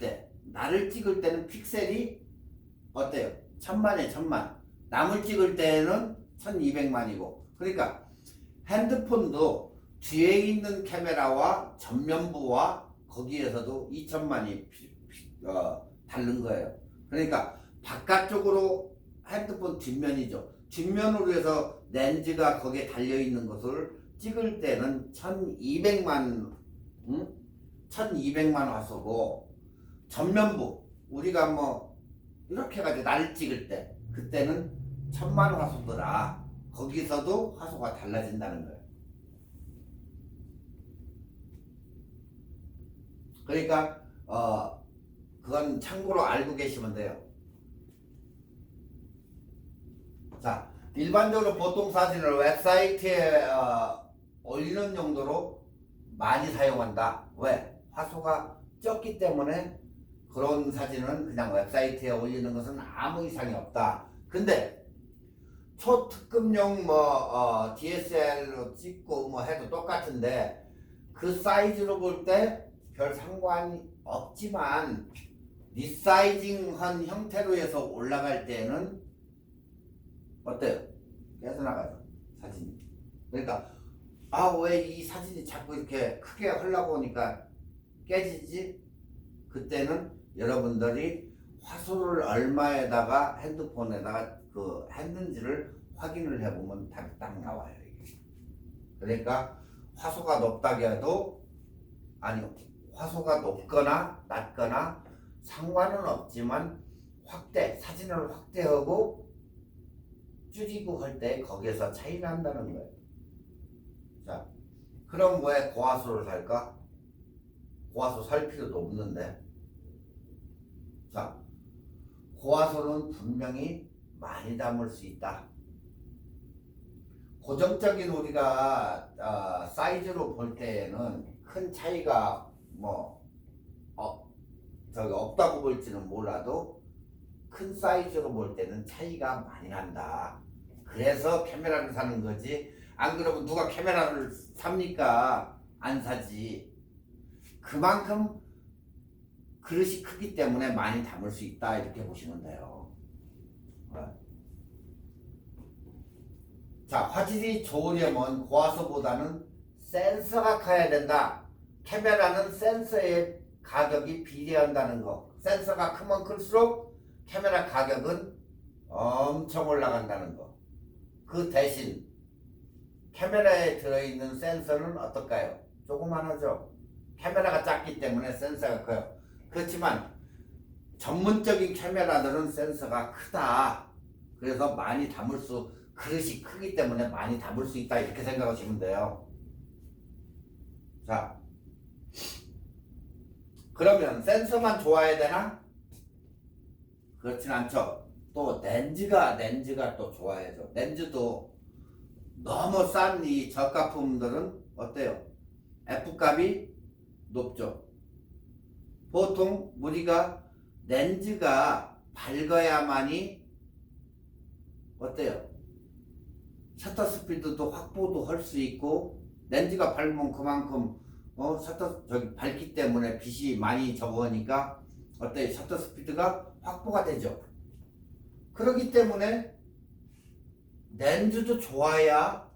때는 픽셀이 어때요? 1000만에 1000만. 남을 찍을 때는 1200만이고. 그러니까 핸드폰도 뒤에 있는 카메라와 전면부와 거기에서도 2000만이 다른 거예요. 그러니까 바깥쪽으로 핸드폰 뒷면이죠. 뒷면으로 해서 렌즈가 거기에 달려있는 것을 찍을 때는 1200만 1200만 화소고, 전면부 우리가 뭐 이렇게 해가지고 나를 찍을 때 그때는 1000만 화소더라. 거기서도 화소가 달라진다는 거예요. 그러니까 그건 참고로 알고 계시면 돼요. 자, 일반적으로 보통 사진을 웹사이트에 올리는 용도로 많이 사용한다. 왜? 화소가 적기 때문에 그런 사진은 그냥 웹사이트에 올리는 것은 아무 이상이 없다. 근데 초특급용 DSL로 찍고 뭐 해도 똑같은데 그 사이즈로 볼 때 별 상관이 없지만 리사이징한 형태로 해서 올라갈 때는 어때요? 깨져나가죠, 사진이. 그러니까 왜 이 사진이 자꾸 이렇게 크게 흘러보니까 깨지지? 그때는 여러분들이 화소를 얼마에다가 핸드폰에다가 했는지를 확인을 해보면 답이 딱 나와요, 이게. 그러니까 화소가 높다고 해도, 아니요, 화소가 높거나 낮거나 상관은 없지만 사진을 확대하고 줄이고 할 때 거기에서 차이 난다는 거예요. 자, 그럼 왜 고화소를 살까? 고화소 살 필요도 없는데. 자, 고화소는 분명히 많이 담을 수 있다. 고정적인 우리가 사이즈로 볼 때에는 큰 차이가 없다고 볼지는 몰라도 큰 사이즈로 볼 때는 차이가 많이 난다. 그래서 카메라를 사는 거지. 안 그러면 누가 카메라를 삽니까? 안 사지. 그만큼 그릇이 크기 때문에 많이 담을 수 있다, 이렇게 보시면 돼요. 자, 화질이 좋으려면 고화소보다는 센서가 커야 된다. 카메라는 센서의 가격이 비례한다는 거. 센서가 크면 클수록 카메라 가격은 엄청 올라간다는 거. 그 대신 카메라에 들어있는 센서는 어떨까요? 조그만하죠. 카메라가 작기 때문에 센서가 커요. 그렇지만 전문적인 카메라들은 센서가 크다. 그래서 많이 담을 그릇이 크기 때문에 많이 담을 수 있다, 이렇게 생각하시면 돼요. 자, 그러면 센서만 좋아야 되나? 그렇진 않죠. 또 렌즈가 또 좋아야죠. 렌즈도 너무 싼 이 저가품들은 어때요? F값이 높죠. 보통 우리가 렌즈가 밝아야만이 어때요? 셔터 스피드도 확보도 할 수 있고, 렌즈가 밝으면 그만큼 밝기 때문에 빛이 많이 적으니까 어때요? 셔터 스피드가 확보가 되죠. 그렇기 때문에 렌즈도 좋아야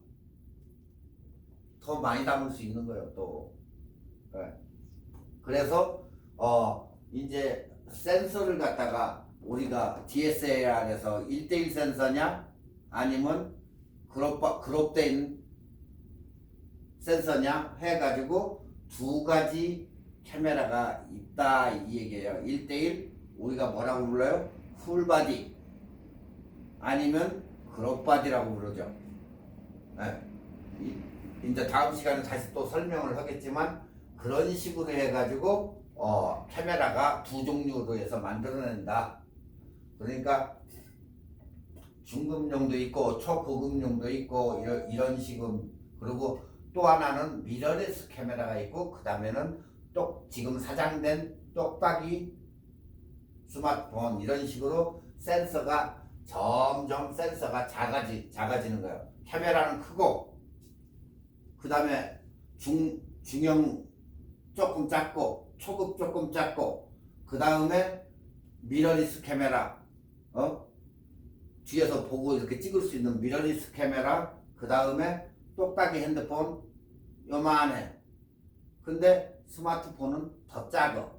더 많이 담을 수 있는 거예요, 또. 네. 그래서 이제 센서를 갖다가 우리가 DSLR에서 1:1 센서냐 아니면 그룹된 센서냐 해가지고 두 가지 카메라가 있다, 이 얘기예요. 1:1 우리가 뭐라고 불러요? 풀바디 아니면 그룹바디라고 부르죠. 네. 이제 다음 시간에 다시 또 설명을 하겠지만 그런 식으로 해가지고 카메라가 두 종류로 해서 만들어낸다. 그러니까 중급용도 있고 초고급용도 있고 이런 식으로. 그리고 또 하나는 미러리스 카메라가 있고, 그 다음에는 또 지금 사장된 똑딱이 스마트폰, 이런 식으로 센서가 점점 작아지는 거예요. 카메라는 크고, 그 다음에 중형 조금 작고, 초급 조금 작고, 그 다음에 미러리스 카메라, 뒤에서 보고 이렇게 찍을 수 있는 미러리스 카메라, 그 다음에 똑딱이 핸드폰 요만해. 근데 스마트폰은 더 작아.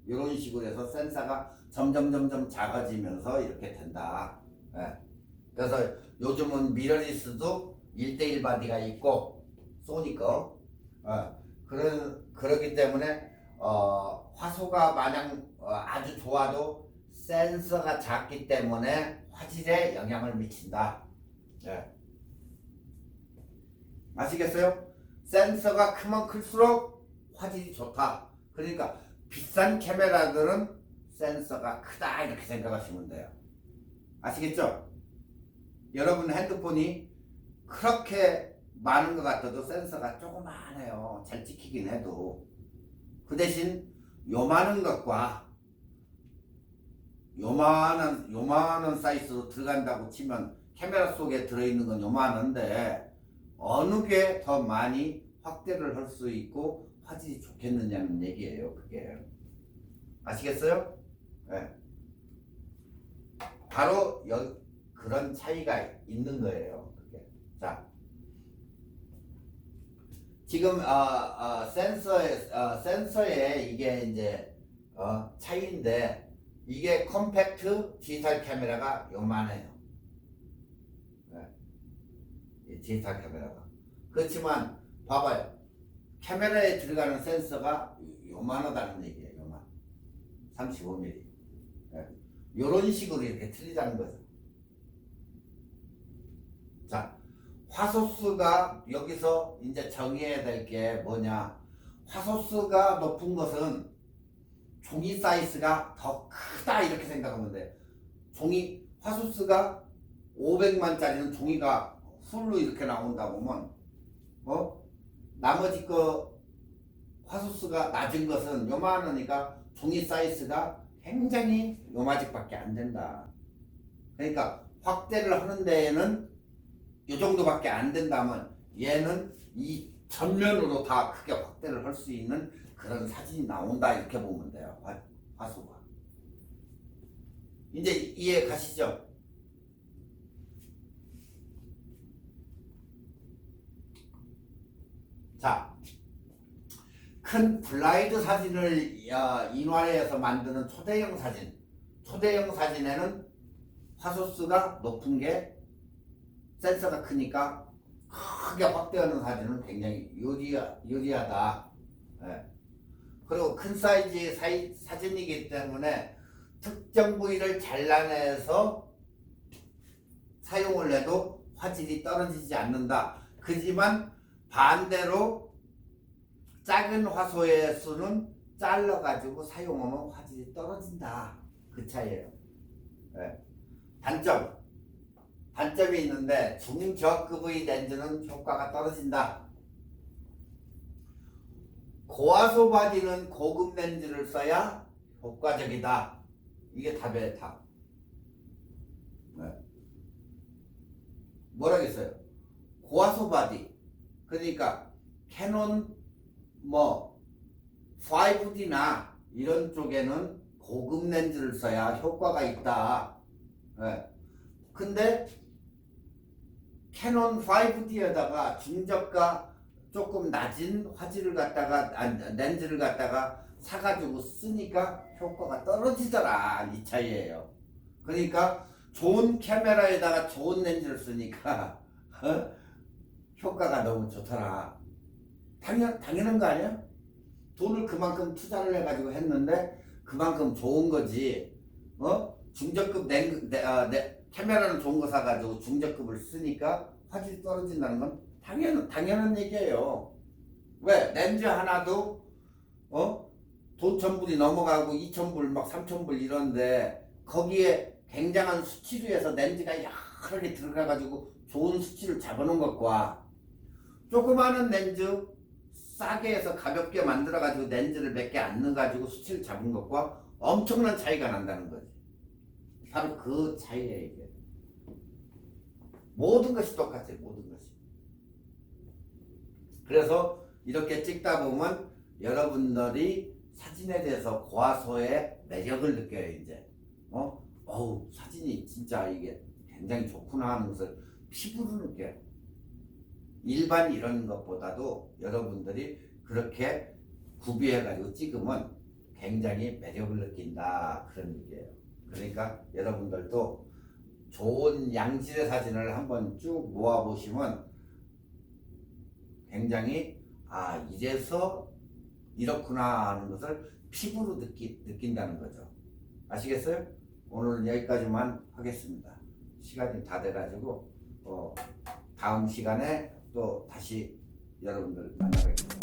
이런 식으로 해서 센서가 점점 작아지면서 이렇게 된다. 예. 그래서 요즘은 미러리스도 1:1 바디가 있고, 소니 거. 그러기 때문에 화소가 마냥 아주 좋아도 센서가 작기 때문에 화질에 영향을 미친다. 예. 아시겠어요? 센서가 크면 클수록 화질이 좋다. 그러니까 비싼 카메라들은 센서가 크다, 이렇게 생각하시면 돼요. 아시겠죠? 여러분 핸드폰이 그렇게 많은 것 같아도 센서가 조그만해요. 잘 찍히긴 해도. 그 대신 요만한 것과 요만한 사이즈로 들어간다고 치면 카메라 속에 들어있는 건 요만한데 어느 게 더 많이 확대를 할 수 있고 화질이 좋겠느냐는 얘기예요. 그게. 아시겠어요? 네. 바로 그런 차이가 있는 거예요. 그게. 자, 지금 센서에 이게 이제 차이인데, 이게 컴팩트 디지털 카메라가 요만해요. 네. 이 디지털 카메라가. 그렇지만 봐봐요. 카메라에 들어가는 센서가 요만하다는 얘기예요. 요만. 35mm. 네. 요런 식으로 이렇게 틀리다는 거죠. 자, 화소수가 여기서 이제 정의해야 될 게 뭐냐. 화소수가 높은 것은 종이 사이즈가 더 크다, 이렇게 생각하면 돼. 화소수가 500만짜리는 종이가 풀로 이렇게 나온다 보면, 나머지 화소수가 낮은 것은 요만하니까 종이 사이즈가 굉장히 요마직밖에 안 된다. 그러니까 확대를 하는 데에는 요 정도밖에 안 된다면, 얘는 이 전면으로 다 크게 확대를 할 수 있는 그런 사진이 나온다, 이렇게 보면 돼요. 화소가. 이제 이해 가시죠? 자, 큰 블라이드 사진을 인화해서 만드는 초대형 사진에는 화소수가 높은 게 센서가 크니까 크게 확대하는 사진은 굉장히 유리하다. 네. 그리고 큰 사이즈의 사진이기 때문에 특정 부위를 잘라내서 사용을 해도 화질이 떨어지지 않는다. 그지만 반대로 작은 화소의 수는 잘라가지고 사용하면 화질이 떨어진다. 그 차이예요. 네. 단점이 있는데 중저급의 렌즈는 효과가 떨어진다. 고화소 바디는 고급 렌즈를 써야 효과적이다. 이게 답이에요, 답. 네. 뭐라겠어요? 고화소 바디. 그러니까 캐논 5D나 이런 쪽에는 고급 렌즈를 써야 효과가 있다. 네. 근데 캐논 5D에다가 중저가 조금 낮은 렌즈를 갖다가 사가지고 쓰니까 효과가 떨어지더라, 이 차이예요. 그러니까 좋은 카메라에다가 좋은 렌즈를 쓰니까 효과가 너무 좋더라. 당연한 거 아니야? 돈을 그만큼 투자를 해가지고 했는데 그만큼 좋은 거지. 중저급 카메라는 좋은 거 사가지고 중저급을 쓰니까 화질이 떨어진다는 건 당연한 얘기예요. 왜? 렌즈 하나도 돈 1,000불이 넘어가고 2,000불 막 3,000불 이런데 거기에 굉장한 수치로 해서 렌즈가 날카롭게 들어가가지고 좋은 수치를 잡아놓은 것과 조그마한 렌즈 싸게 해서 가볍게 만들어가지고 렌즈를 몇 개 안 넣어가지고 수치를 잡은 것과 엄청난 차이가 난다는 거지. 바로 그 차이예요 이게. 모든 것이 똑같아요. 모든 것이. 그래서 이렇게 찍다 보면 여러분들이 사진에 대해서 고화소의 매력을 느껴요 이제. 어우 사진이 진짜 이게 굉장히 좋구나 하는 것을 피부로 느껴요. 일반 이런 것보다도 여러분들이 그렇게 구비해가지고 찍으면 굉장히 매력을 느낀다 그런 얘기예요. 그러니까 여러분들도 좋은 양질의 사진을 한번 쭉 모아보시면 굉장히 이래서 이렇구나 하는 것을 피부로 느낀다는 거죠. 아시겠어요? 오늘은 여기까지만 하겠습니다. 시간이 다 돼가지고 다음 시간에 또 다시 여러분들 만나뵙겠습니다.